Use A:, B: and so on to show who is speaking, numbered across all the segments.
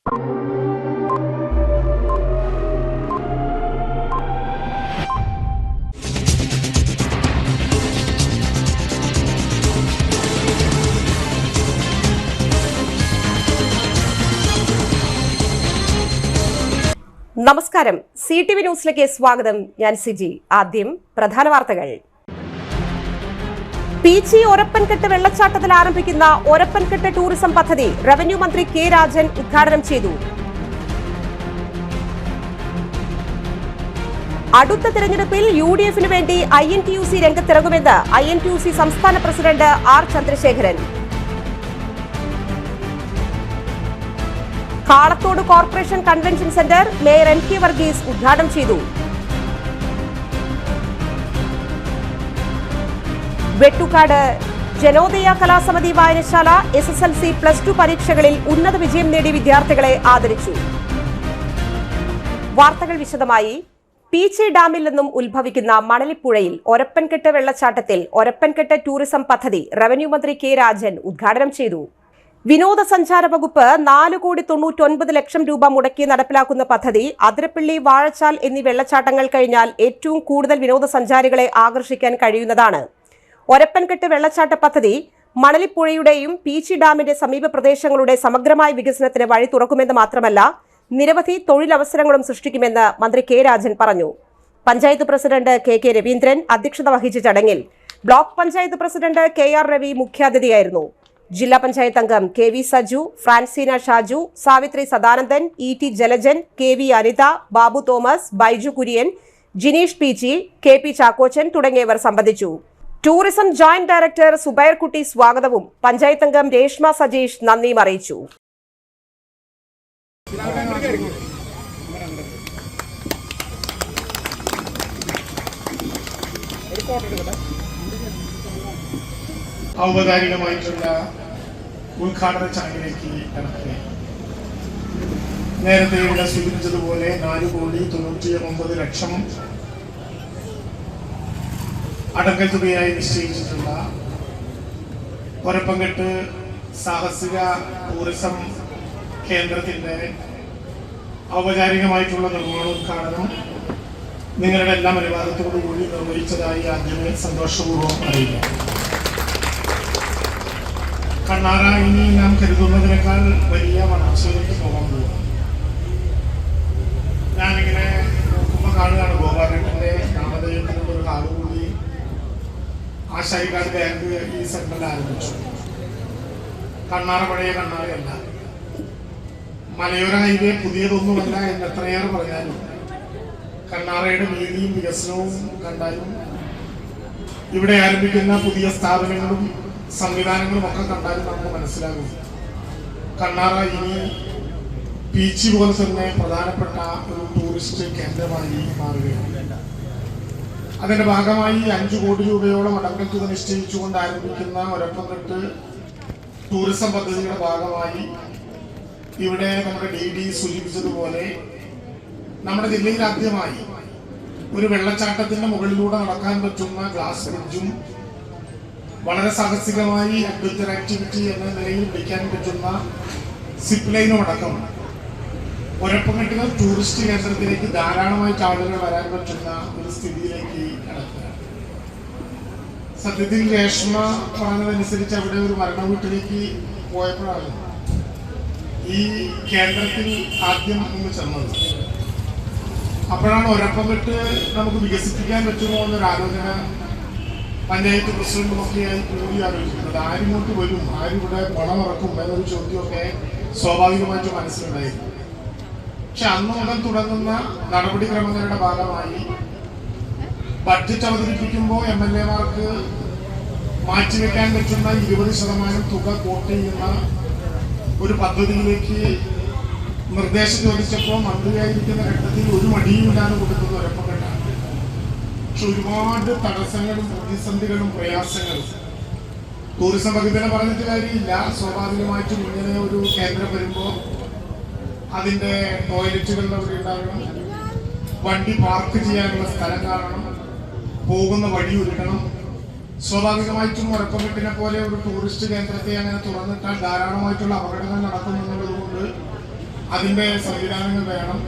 A: നമസ്കാരം, CTV ന്യൂസിലേക്ക് സ്വാഗതം. ഞാൻ സിജി. ആദ്യം പ്രധാന വാർത്തകൾ. പീച്ചി ഒരപ്പൻകെട്ട് വെള്ളച്ചാട്ടത്തിൽ ആരംഭിക്കുന്ന ഒരപ്പൻകെട്ട് ടൂറിസം പദ്ധതി റവന്യൂ മന്ത്രി കെ രാജൻ ഉദ്ഘാടനം ചെയ്തു. അടുത്ത തെരഞ്ഞെടുപ്പിൽ UDF-ന് വേണ്ടി INTUC രംഗത്തിറങ്ങുമെന്ന് INTUC സംസ്ഥാന president R Chandrasekharan. Kalathode corporation convention centre mayor MK Varghese ഉദ്ഘാടനം ചെയ്തു. വെട്ടുകാട് ജനോദയ കലാസമിതി വായനശാല SSLC +2 പരീക്ഷകളിൽ ഉന്നത വിജയം നേടിയ വിദ്യാർത്ഥികളെ ആദരിച്ചു. വാർത്തകൾ വിശദമായി. പീച്ചി ഡാമിൽ നിന്നും ഉത്ഭവിക്കുന്ന മണലിപ്പുഴയിൽ ഒരപ്പൻകെട്ട് വെള്ളച്ചാട്ടത്തിൽ ഒരപ്പൻകെട്ട് ടൂറിസം പദ്ധതി റവന്യൂ മന്ത്രി കെ രാജൻ ഉദ്ഘാടനം ചെയ്തു. വിനോദസഞ്ചാര വകുപ്പ് 4,99,00,000 രൂപ മുടക്കി നടപ്പിലാക്കുന്ന പദ്ധതി അതിരപ്പള്ളി, വാഴച്ചാൽ എന്നീ വെള്ളച്ചാട്ടങ്ങൾ കഴിഞ്ഞാൽ ഏറ്റവും കൂടുതൽ വിനോദസഞ്ചാരികളെ ആകർഷിക്കാൻ കഴിയുന്നതാണ്. ഒരപ്പൻകെട്ട് വെള്ളച്ചാട്ട പദ്ധതി മണലിപ്പുഴയുടെയും പീച്ചി ഡാമിന്റെ സമീപ പ്രദേശങ്ങളുടെ സമഗ്രമായ വികസനത്തിന് വഴി തുറക്കുമെന്ന് മാത്രമല്ല, നിരവധി തൊഴിലവസരങ്ങളും സൃഷ്ടിക്കുമെന്ന് മന്ത്രി കെ രാജൻ പറഞ്ഞു. പഞ്ചായത്ത് പ്രസിഡന്റ് KK രവീന്ദ്രൻ അധ്യക്ഷത വഹിച്ച ചടങ്ങിൽ block panchayat president KR Ravi മുഖ്യാതിഥിയായിരുന്നു. ജില്ലാ പഞ്ചായത്ത് അംഗം KV Saju, Francina Shaju, Savithri Sadanandan, ET Jalajan, KV Anitha, Babu Thomas, Baiju Kurian, Jineesh Peechi, KP Chakkochan തുടങ്ങിയവർ സംബന്ധിച്ചു. ടൂറിസം ജോയിന്റ് ഡയറക്ടർ സുബൈർ കുട്ടി സ്വാഗതവും പഞ്ചായത്ത് അംഗം രേഷ്മ സജീഷ് നന്ദിയും അറിയിച്ചു.
B: ഔപചാരികമായിട്ടുള്ള ഉദ്ഘാടന ചടങ്ങിലേക്ക് കടക്കുക. നേരത്തെ ഇവിടെ സൂചിപ്പിച്ചതുപോലെ 4,99,00,000 അടങ്കൽ തുകയായി നിശ്ചയിച്ചിട്ടുള്ള ഒരപ്പൻകെട്ട് സാഹസിക ടൂറിസം കേന്ദ്രത്തിന്റെ ഔപചാരികമായിട്ടുള്ള നിർമ്മാണോദ്ഘാടനം നിങ്ങളുടെ എല്ലാം അനുവാദത്തോടു കൂടി നിർവഹിച്ചതായി ആദ്യമേ സന്തോഷപൂർവ്വം അറിയിക്കാം. കണ്ണാറ ഇനി നാം കരുതുന്നതിനേക്കാൾ വലിയ വളർച്ചയിലേക്ക് പോകാൻ പോകും. ഞാനിങ്ങനെ നോക്കുമ്പോൾ കാണുകയാണ് ഗോപാലന്റെ നാമധേയത്തിനുള്ള ഒരു കാല് കൂടി ആശാരിക്കാട് ബാങ്ക് ഈ സെന്ററിൽ ആരംഭിച്ചു. കണ്ണാറ പഴയ കണ്ണാറയല്ല, മലയോര ഹൈവേ പുതിയതൊന്നുമല്ല എന്ന് എത്രയേറെ പറഞ്ഞാലും കണ്ണാറയുടെ വീതിയും വികസനവും കണ്ടാലും ഇവിടെ ആരംഭിക്കുന്ന പുതിയ സ്ഥാപനങ്ങളും സംവിധാനങ്ങളും ഒക്കെ കണ്ടാലും നമുക്ക് മനസ്സിലാകും കണ്ണാറ ഇനി പീച്ചി പോലെ തന്നെ പ്രധാനപ്പെട്ട ഒരു ടൂറിസ്റ്റ് കേന്ദ്രമായി മാറുകയാണ്. അതിന്റെ ഭാഗമായി 5 കോടി രൂപയോളം അടങ്കൽ തുക നിശ്ചയിച്ചുകൊണ്ട് ആരംഭിക്കുന്ന ഒരപ്പൻകെട്ട് ടൂറിസം പദ്ധതിയുടെ ഭാഗമായി ഇവിടെ നമ്മുടെ DD സൂചിപ്പിച്ചതുപോലെ നമ്മുടെ ജില്ലയിൽ ആദ്യമായി ഒരു വെള്ളച്ചാട്ടത്തിന്റെ മുകളിലൂടെ നടക്കാൻ പറ്റുന്ന ഗ്ലാസ് ബ്രിഡ്ജും വളരെ സാഹസികമായി അഡ്വഞ്ചർ ആക്ടിവിറ്റി എന്ന നിലയിൽ വിളിക്കാൻ പറ്റുന്ന സിപ്പ് ലൈനും അടക്കം ഒരപ്പൻകെട്ട് ടൂറിസ്റ്റ് കേന്ദ്രത്തിലേക്ക് ധാരാളമായിട്ട് ആളുകൾ വരാൻ പറ്റുന്ന ഒരു സ്ഥിതിയിലേക്ക് കടക്കുക. സത്യത്തിൽ രേഷ്മ പറഞ്ഞതനുസരിച്ച് അവിടെ ഒരു മരണ വീട്ടിലേക്ക് പോയപ്പോഴാണ് ഈ കേന്ദ്രത്തിൽ ആദ്യം ഒന്ന് ചെന്നത്. അപ്പോഴാണ് ഒരപ്പൻകെട്ട് നമുക്ക് വികസിപ്പിക്കാൻ പറ്റുമോ എന്നൊരു ആലോചന പഞ്ചായത്ത് പ്രസിഡന്റുമൊക്കെയായി കൂടി ആലോചിക്കുന്നത്. ആരിങ്ങോട്ട് വരും, ആരിവിടെ പണമിറക്കും എന്നൊരു ചോദ്യമൊക്കെ സ്വാഭാവികമായിട്ട് മനസ്സിലുണ്ടായിരുന്നു. പക്ഷെ അന്ന് മുതൽ തുടങ്ങുന്ന നടപടിക്രമങ്ങളുടെ ഭാഗമായി ബഡ്ജറ്റ് അവതരിപ്പിക്കുമ്പോൾ MLA-മാർക്ക് മാറ്റിവെക്കാൻ പറ്റുന്ന 20% തുക കോട്ട് ചെയ്യുന്ന ഒരു പദ്ധതിയിലേക്ക് നിർദ്ദേശം ചോദിച്ചപ്പോൾ മന്ത്രിയായിരിക്കുന്ന ഘട്ടത്തിൽ ഒരു മടിയുമില്ലാതെ കൊടുക്കുന്ന ഒരപ്പൻകെട്ടാണ്. പക്ഷെ ഒരുപാട് തടസ്സങ്ങളും പ്രതിസന്ധികളും പ്രയാസങ്ങളും ടൂറിസം വകുപ്പിനെ പറഞ്ഞിട്ട് കാര്യമില്ല. സ്വാഭാവികമായിട്ടും ഇങ്ങനെ ഒരു കേന്ദ്രം വരുമ്പോൾ അതിൻ്റെ ടോയ്ലറ്റുകൾ അവിടെ ഉണ്ടാകണം, വണ്ടി പാർക്ക് ചെയ്യാനുള്ള സ്ഥലം കാണണം, പോകുന്ന വഴി ഒരുക്കണം. സ്വാഭാവികമായിട്ടും ഒരപ്പൻകെട്ടിനെ പോലെ ഒരു ടൂറിസ്റ്റ് കേന്ദ്രത്തെ അങ്ങനെ തുറന്നിട്ടാൽ ധാരാളമായിട്ടുള്ള അപകടങ്ങൾ നടക്കുമെന്നുള്ളത് കൊണ്ട് അതിൻ്റെ സംവിധാനങ്ങൾ വേണം.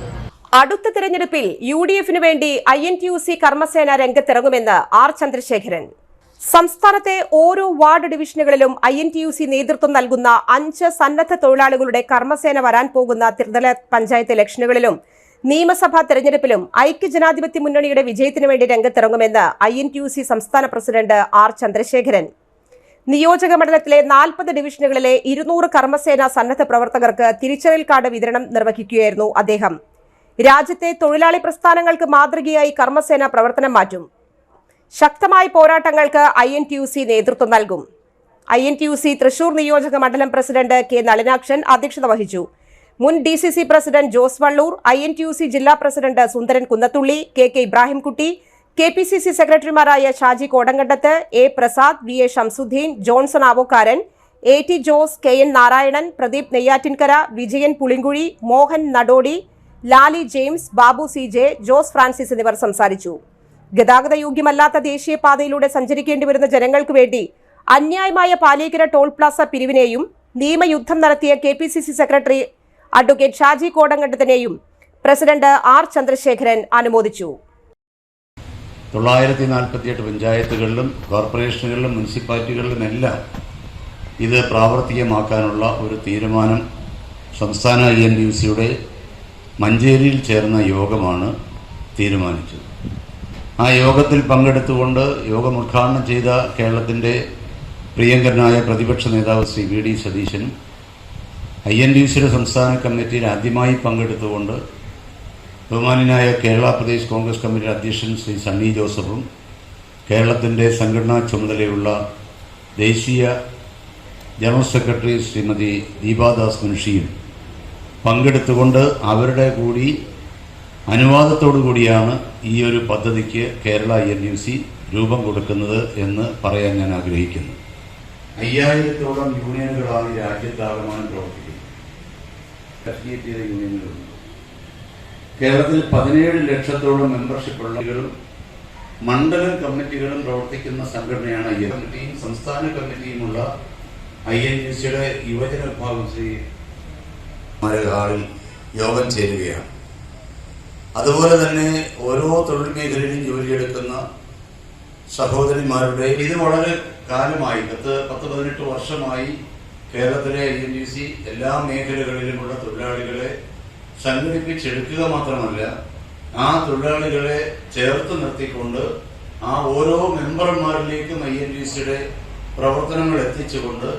A: അടുത്ത തിരഞ്ഞെടുപ്പിൽ UDF-ന് വേണ്ടി INTUC കർമ്മസേന രംഗത്തിറങ്ങുമെന്ന് R. ചന്ദ്രശേഖരൻ. സംസ്ഥാനത്തെ ഓരോ വാർഡ് ഡിവിഷനുകളിലും INTUC നേതൃത്വം നൽകുന്ന 5 സന്നദ്ധ തൊഴിലാളികളുടെ കർമ്മസേന വരാൻ പോകുന്ന ത്രിതല പഞ്ചായത്ത് ഇലക്ഷനുകളിലും നിയമസഭാ തെരഞ്ഞെടുപ്പിലും ഐക്യജനാധിപത്യ മുന്നണിയുടെ വിജയത്തിനു വേണ്ടി രംഗത്തിറങ്ങുമെന്ന് INTUC സംസ്ഥാന പ്രസിഡന്റ് R. ചന്ദ്രശേഖരൻ. നിയോജക മണ്ഡലത്തിലെ 40 ഡിവിഷനുകളിലെ 200 കർമ്മസേന സന്നദ്ധ പ്രവർത്തകർക്ക് തിരിച്ചറിയൽ കാർഡ് വിതരണം നിർവഹിക്കുകയായിരുന്നു അദ്ദേഹം. രാജ്യത്തെ തൊഴിലാളി പ്രസ്ഥാനങ്ങൾക്ക് മാതൃകയായി കർമ്മസേന പ്രവർത്തനം മാറ്റും. ശക്തമായ പോരാട്ടങ്ങൾക്ക് INTUC നേതൃത്വം നൽകും. INTUC തൃശൂർ നിയോജക മണ്ഡലം പ്രസിഡന്റ് K. നളിനാക്ഷൻ അധ്യക്ഷത വഹിച്ചു. മുൻ DCC president Jose Vallur, INTUC ജില്ലാ president Sundaran Kunnathully, KK Ibrahimkutty, KPCC സെക്രട്ടറിമാരായ Shaji Kodankandath, A. Prasad, VA Shamsudheen, Johnson Avokkaran, AT Jose, KN Narayanan, Pradeep Neyyattinkara, Vijayan Pulinkuzhi, Mohan Nadody, Lali James, Babu CJ, Jose Francis എന്നിവർ സംസാരിച്ചു. ഗതാഗത യോഗ്യമല്ലാത്ത ദേശീയപാതയിലൂടെ സഞ്ചരിക്കേണ്ടി വരുന്ന ജനങ്ങൾക്ക് വേണ്ടി അന്യായമായ പാലേക്കര ടോൾ പ്ലാസ പിരിവിനെയും നിയമയുദ്ധം നടത്തിയ KPCC സെക്രട്ടറി അഡ്വക്കേറ്റ് ഷാജി കോടങ്കണ്ടത്തിനെയും പ്രസിഡന്റ് R. ചന്ദ്രശേഖരൻ അനുമോദിച്ചു.
C: 948 പഞ്ചായത്തുകളിലും കോർപ്പറേഷനുകളിലും മുനിസിപ്പാലിറ്റികളിലുമെല്ലാം ഇത് പ്രാവർത്തികമാക്കാനുള്ള ഒരു തീരുമാനം സംസ്ഥാന INTUC-യുടെ മഞ്ചേരിയിൽ ചേർന്ന യോഗമാണ് തീരുമാനിച്ചത്. ആ യോഗത്തിൽ പങ്കെടുത്തുകൊണ്ട് യോഗം ഉദ്ഘാടനം ചെയ്ത കേരളത്തിൻ്റെ പ്രിയങ്കരനായ പ്രതിപക്ഷ നേതാവ് ശ്രീ VD സതീശനും INTUC-യുടെ സംസ്ഥാന കമ്മിറ്റിയിൽ ആദ്യമായി പങ്കെടുത്തുകൊണ്ട് ബഹുമാന്യനായ കേരള പ്രദേശ് കോൺഗ്രസ് കമ്മിറ്റി അധ്യക്ഷൻ ശ്രീ സണ്ണി ജോസഫും കേരളത്തിൻ്റെ സംഘടനാ ചുമതലയുള്ള ദേശീയ ജനറൽ സെക്രട്ടറി ശ്രീമതി ദീപാദാസ് മുൻഷിയും പങ്കെടുത്തുകൊണ്ട് അവരുടെ കൂടി അനുവാദത്തോടു കൂടിയാണ് ഈ ഒരു പദ്ധതിക്ക് കേരള INTUC രൂപം കൊടുക്കുന്നത് എന്ന് പറയാൻ ഞാൻ ആഗ്രഹിക്കുന്നു. 5000-ഓളം യൂണിയനുകളാണ് ഈ രാജ്യത്താകമാനം പ്രവർത്തിക്കുന്നത്. യൂണിയനുകളുണ്ട്. കേരളത്തിൽ 17 ലക്ഷത്തോളം മെമ്പർഷിപ്പുള്ളവരും മണ്ഡലം കമ്മിറ്റികളും പ്രവർത്തിക്കുന്ന സംഘടനയാണ് കമ്മിറ്റിയും സംസ്ഥാന കമ്മിറ്റിയുമുള്ള INTUC-യുടെ യുവജന വിഭാഗം ശ്രീ ഹാളിൽ യോഗം ചേരുകയാണ്. അതുപോലെ തന്നെ ഓരോ തൊഴിൽ മേഖലയിലും ജോലിയെടുക്കുന്ന സഹോദരിമാരുടെ ഇത് വളരെ കാലമായി 10-18 വർഷമായി കേരളത്തിലെ INTUC എല്ലാ മേഖലകളിലുമുള്ള തൊഴിലാളികളെ സംഘടിപ്പിച്ചെടുക്കുക മാത്രമല്ല ആ തൊഴിലാളികളെ ചേർത്ത് നിർത്തിക്കൊണ്ട് ആ ഓരോ മെമ്പർമാരിലേക്കും INTUC-യുടെ പ്രവർത്തനങ്ങൾ എത്തിച്ചുകൊണ്ട്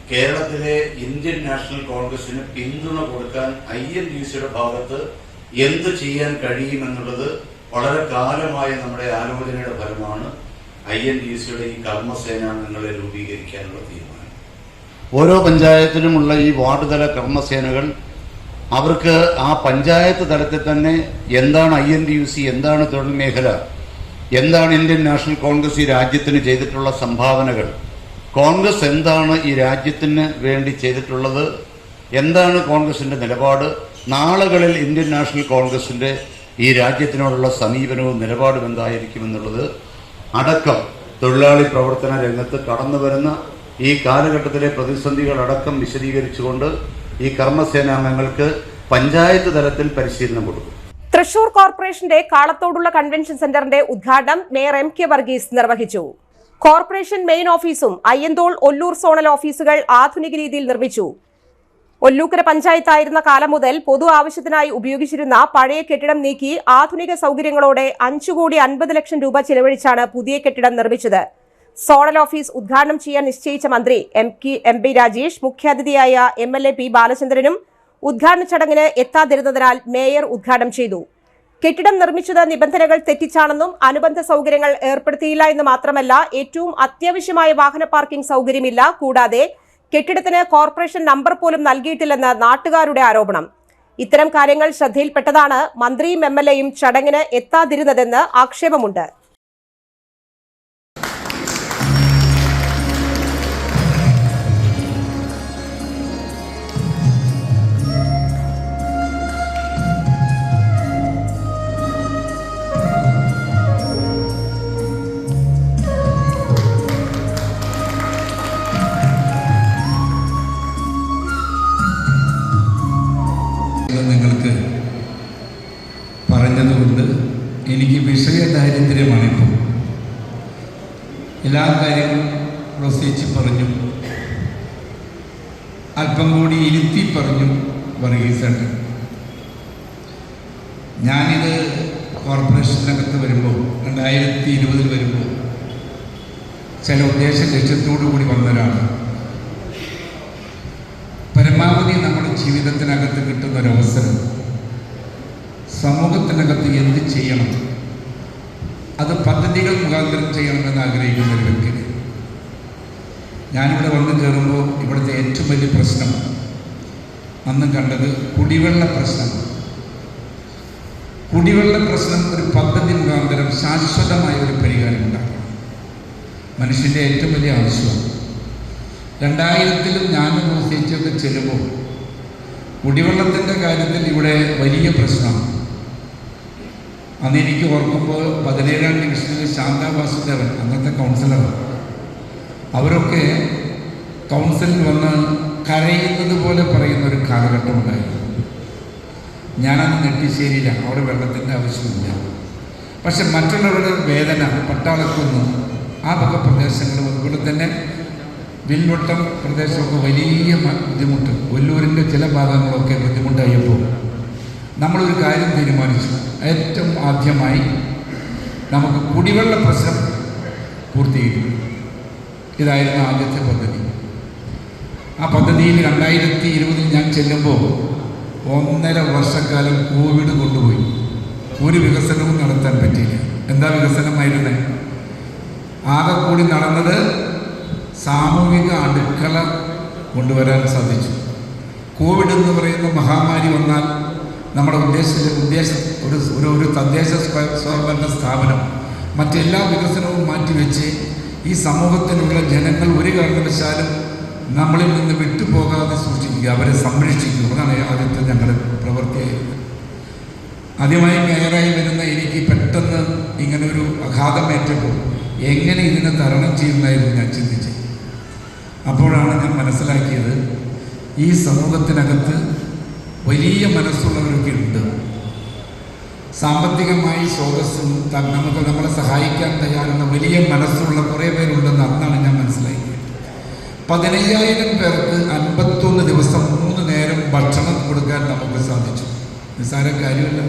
C: കേരളത്തിലെ ഇന്ത്യൻ നാഷണൽ കോൺഗ്രസിന് പിന്തുണ കൊടുക്കാൻ INTUC-യുടെ ഭാഗത്ത് എന്ത് ചെയ്യാൻ കഴിയുമെന്നുള്ളത് വളരെ കാലമായ നമ്മുടെ ആലോചനയുടെ ഫലമാണ് INTUC-യുടെ ഈ കർമ്മസേനാംഗങ്ങളെ രൂപീകരിക്കാനുള്ള തീരുമാനം. ഓരോ പഞ്ചായത്തിലുമുള്ള ഈ വാർഡ് തല കർമ്മസേനകൾ അവർക്ക് ആ പഞ്ചായത്ത് തലത്തിൽ തന്നെ എന്താണ് INTUC, എന്താണ് തൊഴിൽ മേഖല, എന്താണ് ഇന്ത്യൻ നാഷണൽ കോൺഗ്രസ് ഈ രാജ്യത്തിന് ചെയ്തിട്ടുള്ള സംഭാവനകൾ, കോൺഗ്രസ് എന്താണ് ഈ രാജ്യത്തിന് വേണ്ടി ചെയ്തിട്ടുള്ളത്, എന്താണ് കോൺഗ്രസിൻ്റെ നിലപാട്, നാളുകളിൽ ഇന്ത്യൻ നാഷണൽ കോൺഗ്രസിൻ്റെ ഈ രാജ്യത്തിനോടുള്ള സമീപനവും നിലപാടും എന്തായിരിക്കുമെന്നുള്ളത് അടക്കം തൊഴിലാളി പ്രവർത്തന രംഗത്ത് കടന്നു വരുന്ന ഈ കാലഘട്ടത്തിലെ പ്രതിസന്ധികളടക്കം വിശദീകരിച്ചുകൊണ്ട് ഈ കർമ്മസേനാംഗങ്ങൾക്ക് പഞ്ചായത്ത് തലത്തിൽ പരിശീലനം കൊടുക്കും.
A: തൃശൂർ കോർപ്പറേഷന്റെ കാളത്തോടുള്ള കൺവെൻഷൻ സെന്ററിന്റെ ഉദ്ഘാടനം മേയർ MK വർഗീസ് നിർവഹിച്ചു. കോർപ്പറേഷൻ മെയിൻ ഓഫീസും അയ്യന്തോൾ ഒല്ലൂർ സോണൽ ഓഫീസുകൾ ആധുനിക രീതിയിൽ നിർമ്മിച്ചു. ഒല്ലൂക്കര പഞ്ചായത്തായിരുന്ന കാലം മുതൽ പൊതു ആവശ്യത്തിനായി ഉപയോഗിച്ചിരുന്ന പഴയ കെട്ടിടം നീക്കി ആധുനിക സൗകര്യങ്ങളോടെ 5,50 ലക്ഷം രൂപ ചെലവഴിച്ചാണ് പുതിയ കെട്ടിടം നിർമ്മിച്ചത്. സോണൽ ഓഫീസ് ഉദ്ഘാടനം ചെയ്യാൻ നിശ്ചയിച്ച മന്ത്രി MP രാജേഷ്, മുഖ്യാതിഥിയായ MLA P ബാലചന്ദ്രനും ഉദ്ഘാടന ചടങ്ങിന് എത്താതിരുന്നതിനാൽ മേയർ ഉദ്ഘാടനം ചെയ്തു. കെട്ടിടം നിർമ്മിച്ചത് നിബന്ധനകൾ തെറ്റിച്ചാണെന്നും അനുബന്ധ സൗകര്യങ്ങൾ ഏർപ്പെടുത്തിയില്ല എന്ന് മാത്രമല്ല ഏറ്റവും അത്യാവശ്യമായ വാഹന പാർക്കിംഗ് സൗകര്യമില്ല, കൂടാതെ കെട്ടിടത്തിന് കോർപ്പറേഷൻ നമ്പർ പോലും നൽകിയിട്ടില്ലെന്ന് നാട്ടുകാരുടെ ആരോപണം. ഇത്തരം കാര്യങ്ങൾ ശ്രദ്ധയിൽപ്പെട്ടതാണ് മന്ത്രിയും MLA-യും ചടങ്ങിന് എത്താതിരുന്നതെന്ന് ആക്ഷേപമുണ്ട്.
D: നിർദ്ദേശങ്ങൾ നിങ്ങൾക്ക് പറഞ്ഞതുകൊണ്ട് എനിക്ക് വിഷയ ദാരിദ്ര്യമാണിപ്പോൾ. എല്ലാ കാര്യങ്ങളും പ്രസംഗിച്ച് പറഞ്ഞു, അല്പം കൂടി ഇരുത്തി പറഞ്ഞു വർഗീസുണ്ട്. ഞാനിത് കോർപ്പറേഷനകത്ത് വരുമ്പോൾ 2020 വരുമ്പോൾ ചില ലക്ഷ്യത്തോടു കൂടി വന്നൊരാണ്. പരമാവധി നമ്മുടെ ജീവിതത്തിനകത്ത് കിട്ടുന്നൊരവസരം സമൂഹത്തിനകത്ത് എന്ത് ചെയ്യണം, അത് പദ്ധതികൾ മുഖാന്തരം ചെയ്യണമെന്ന് ആഗ്രഹിക്കുന്ന ഒരു വ്യക്തി. ഞാനിവിടെ വന്ന് കയറുമ്പോൾ ഇവിടുത്തെ ഏറ്റവും വലിയ പ്രശ്നം അന്ന് കണ്ടത് കുടിവെള്ള പ്രശ്നം. കുടിവെള്ള പ്രശ്നം ഒരു പദ്ധതി മുഖാന്തരം ശാശ്വതമായ ഒരു പരിഹാരം ഉണ്ടാക്കണം. മനുഷ്യൻ്റെ ഏറ്റവും വലിയ ആവശ്യമാണ്. 2000 ഞാൻ പ്രസംഗിച്ചൊക്കെ ചെല്ലുമ്പോൾ കുടിവെള്ളത്തിൻ്റെ കാര്യത്തിൽ ഇവിടെ വലിയ പ്രശ്നമാണ്. അന്ന് എനിക്ക് ഓർക്കുമ്പോൾ 17ാം ഡിവിഷനിൽ ശാന്താ വാസുദേവൻ അന്നത്തെ കൗൺസിലർ, അവരൊക്കെ കൗൺസിലിൽ വന്ന് കരയുന്നത് പോലെ പറയുന്ന ഒരു കാലഘട്ടം ഉണ്ടായിരുന്നു. ഞാനന്ന് നെട്ടിശ്ശേരിയിലാണ്, അവിടെ വെള്ളത്തിൻ്റെ ആവശ്യമില്ല. പക്ഷെ മറ്റുള്ളവരുടെ വേദന, പട്ടാളക്കുന്ന് ആ വക പ്രദേശങ്ങളും അതുപോലെ തന്നെ വിൽവട്ടം പ്രദേശമൊക്കെ വലിയ ബുദ്ധിമുട്ട്, ഒല്ലൂരിൻ്റെ ചില ഭാഗങ്ങളൊക്കെ ബുദ്ധിമുട്ടായപ്പോൾ നമ്മളൊരു കാര്യം തീരുമാനിച്ചു. ഏറ്റവും ആദ്യമായി നമുക്ക് കുടിവെള്ള പ്രശ്നം പൂർത്തീകരിക്കും. ഇതായിരുന്നു ആദ്യത്തെ പദ്ധതി. ആ പദ്ധതിയിൽ 2020 ഞാൻ ചെല്ലുമ്പോൾ 1.5 വർഷക്കാലം കോവിഡ് കൊണ്ടുപോയി. ഒരു വികസനവും നടത്താൻ പറ്റിയില്ല. എന്താ വികസനമായിരുന്നത്? ആകെ കൂടി നടന്നത് സാമൂഹിക അടുക്കള കൊണ്ടുവരാൻ സാധിച്ചു. കോവിഡ് എന്ന് പറയുന്ന മഹാമാരി വന്നാൽ നമ്മുടെ ഒരു തദ്ദേശ സ്വയംഭരണ സ്ഥാപനം മറ്റെല്ലാ വികസനവും മാറ്റിവെച്ച് ഈ സമൂഹത്തിലുള്ള ജനങ്ങൾ ഒരു കാരണവശാലും നമ്മളിൽ നിന്ന് വിട്ടുപോകാതെ സൂക്ഷിക്കുക, അവരെ സംരക്ഷിക്കുക. അതാണ് ആദ്യത്തെ ഞങ്ങളുടെ പ്രവൃത്തിയായിരുന്നു. ആദ്യമായി മേയറായി വരുന്ന എനിക്ക് പെട്ടെന്ന് ഇങ്ങനെ ഒരു ആഘാതമേറ്റപ്പോൾ എങ്ങനെ ഇതിനെ തരണം ചെയ്യുന്നതായിരുന്നു ഞാൻ ചിന്തിച്ചത്. അപ്പോഴാണ് ഞാൻ മനസ്സിലാക്കിയത്, ഈ സമൂഹത്തിനകത്ത് വലിയ മനസ്സുള്ളവരൊക്കെ ഉണ്ട്. സാമ്പത്തികമായി സ്രോതസ്സും നമ്മളെ സഹായിക്കാൻ തയ്യാറുള്ള വലിയ മനസ്സുള്ള കുറേ പേരുണ്ടെന്ന് അന്നാണ് ഞാൻ മനസ്സിലാക്കിയത്. 15,000 പേർക്ക് 51 ദിവസം 3 നേരം ഭക്ഷണം കൊടുക്കാൻ നമുക്ക് സാധിച്ചു. നിസ്സാര കാര്യമല്ല.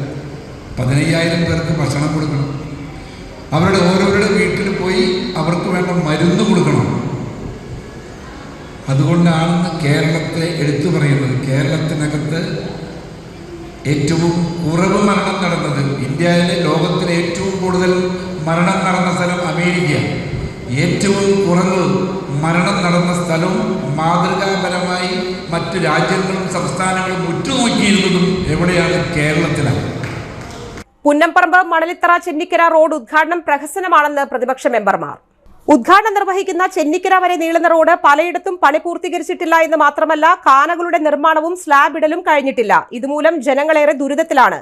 D: 15,000 പേർക്ക് ഭക്ഷണം കൊടുക്കണം. അവരുടെ ഓരോരുടെ വീട്ടിൽ പോയി അവർക്ക് വേണ്ട മരുന്ന് കൊടുക്കണം. അതുകൊണ്ടാണ് കേരളത്തെ എടുത്തു പറയുന്നത്. കേരളത്തിനകത്ത് ഏറ്റവും കുറവ് മരണം നടന്നത്, ഇന്ത്യയിലെ ലോകത്തിലെ ഏറ്റവും കൂടുതൽ മരണം നടന്ന സ്ഥലം അമേരിക്ക, ഏറ്റവും കുറവ് മരണം നടന്ന സ്ഥലവും മാതൃകാപരമായി മറ്റു രാജ്യങ്ങളും സംസ്ഥാനങ്ങളും ഉറ്റുനോക്കിയിരുന്നതും എവിടെയാണ്? കേരളത്തിലാണ്.
A: പുന്നംപറമ്പ് മണലിത്തറ ചെന്നിക്കര റോഡ് ഉദ്ഘാടനം പ്രഹസനമാണെന്ന് പ്രതിപക്ഷ മെമ്പർമാർ. ഉദ്ഘാടനം നിർവഹിക്കുന്ന ചെന്നിക്കര വരെ നീളുന്ന റോഡ് പലയിടത്തും പണി പൂർത്തീകരിച്ചിട്ടില്ല എന്ന് മാത്രമല്ല, കാനകളുടെ നിർമ്മാണവും സ്ലാബ് ഇടലും കഴിഞ്ഞിട്ടില്ല. ഇതുമൂലം ജനങ്ങളേറെ ദുരിതത്തിലാണ്.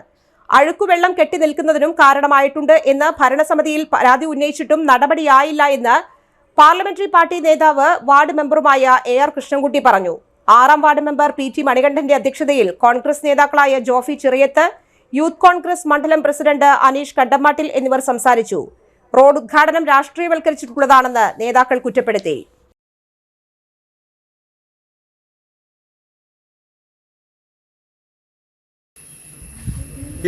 A: അഴുക്കുവെള്ളം കെട്ടി നിൽക്കുന്നതിനും കാരണമായിട്ടുണ്ട് എന്ന് ഭരണസമിതിയിൽ പരാതി ഉന്നയിച്ചിട്ടും നടപടിയായില്ല എന്ന് പാർലമെന്ററി പാർട്ടി നേതാവ് വാർഡ് മെമ്പറുമായ AR കൃഷ്ണൻകുട്ടി പറഞ്ഞു. 6ാം വാർഡ് മെമ്പർ PT മണികണ്ഠന്റെ അധ്യക്ഷതയിൽ കോൺഗ്രസ് നേതാക്കളായ ജോഫി ചിറിയത്ത്, യൂത്ത് കോൺഗ്രസ് മണ്ഡലം പ്രസിഡന്റ് അനീഷ് കണ്ടമാട്ടിൽ എന്നിവർ സംസാരിച്ചു. റോഡ് ഉദ്ഘാടനം രാഷ്ട്രീയവൽക്കരിച്ചിട്ടുള്ളതാണെന്ന് നേതാക്കൾ കുറ്റപ്പെടുത്തി.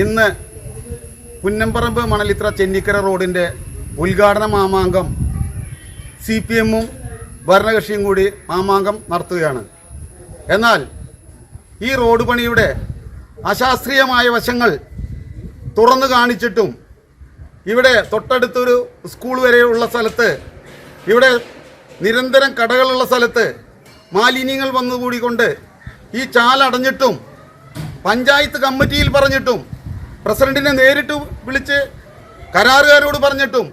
E: ഇന്ന് പുന്നംപറമ്പ് മണലിത്തറ ചെന്നിക്കര റോഡിൻ്റെ ഉദ്ഘാടന മാമാങ്കം CPM-ഉം ഭരണകക്ഷിയും കൂടി മാമാങ്കം നടത്തുകയാണ്. എന്നാൽ ഈ റോഡ് പണിയുടെ അശാസ്ത്രീയമായ വശങ്ങൾ തുറന്നു കാണിച്ചിട്ടും ഇവിടെ തൊട്ടടുത്തൊരു സ്കൂൾ വരെയുള്ള സ്ഥലത്ത്, ഇവിടെ നിരന്തരം കടകളുള്ള സ്ഥലത്ത് മാലിന്യങ്ങൾ വന്നുകൂടിക്കൊണ്ട് ഈ ചാലടഞ്ഞിട്ടും പഞ്ചായത്ത് കമ്മിറ്റിയിൽ പറഞ്ഞിട്ടും പ്രസിഡന്റിനെ നേരിട്ട് വിളിച്ച് കരാറുകാരോട് പറഞ്ഞിട്ടും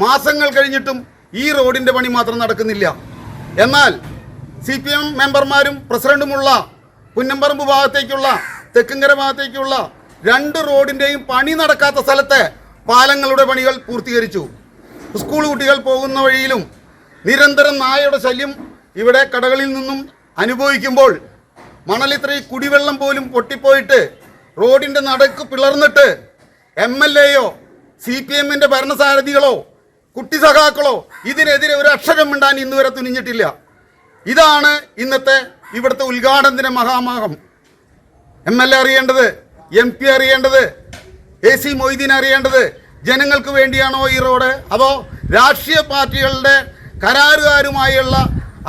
E: മാസങ്ങൾ കഴിഞ്ഞിട്ടും ഈ റോഡിൻ്റെ പണി മാത്രം നടക്കുന്നില്ല. എന്നാൽ CPM മെമ്പർമാരും പ്രസിഡന്റുമുള്ള പുന്നംപറമ്പ് ഭാഗത്തേക്കുള്ള തെക്കുംകര ഭാഗത്തേക്കുള്ള 2 റോഡിൻ്റെയും പണി നടക്കാത്ത സ്ഥലത്തെ പാലങ്ങളുടെ പണികൾ പൂർത്തീകരിച്ചു. സ്കൂൾ കുട്ടികൾ പോകുന്ന വഴിയിലും നിരന്തരം നായയുടെ ശല്യം ഇവിടെ കടകളിൽ നിന്നും അനുഭവിക്കുമ്പോൾ മണലിത്തറയിൽ കുടിവെള്ളം പോലും പൊട്ടിപ്പോയിട്ട് റോഡിൻ്റെ നടുക്ക് പിളർന്നിട്ട് MLA-യോ CPM-ന്റെ ഭരണസാരഥികളോ കുട്ടി സഖാക്കളോ ഇതിനെതിരെ ഒരു അക്ഷരം മിണ്ടാൻ ഇന്നുവരെ തുനിഞ്ഞിട്ടില്ല. ഇതാണ് ഇന്നത്തെ ഇവിടുത്തെ ഉദ്ഘാടനത്തിൻ്റെ മഹാമഹം. MLA അറിയേണ്ടത്, MP അറിയേണ്ടത്, AC മൊയ്തീൻ അറിയേണ്ടത് ജനങ്ങൾക്ക് വേണ്ടിയാണോ ഈ റോഡ്, അതോ രാഷ്ട്രീയ പാർട്ടികളുടെ കരാറുകാരുമായുള്ള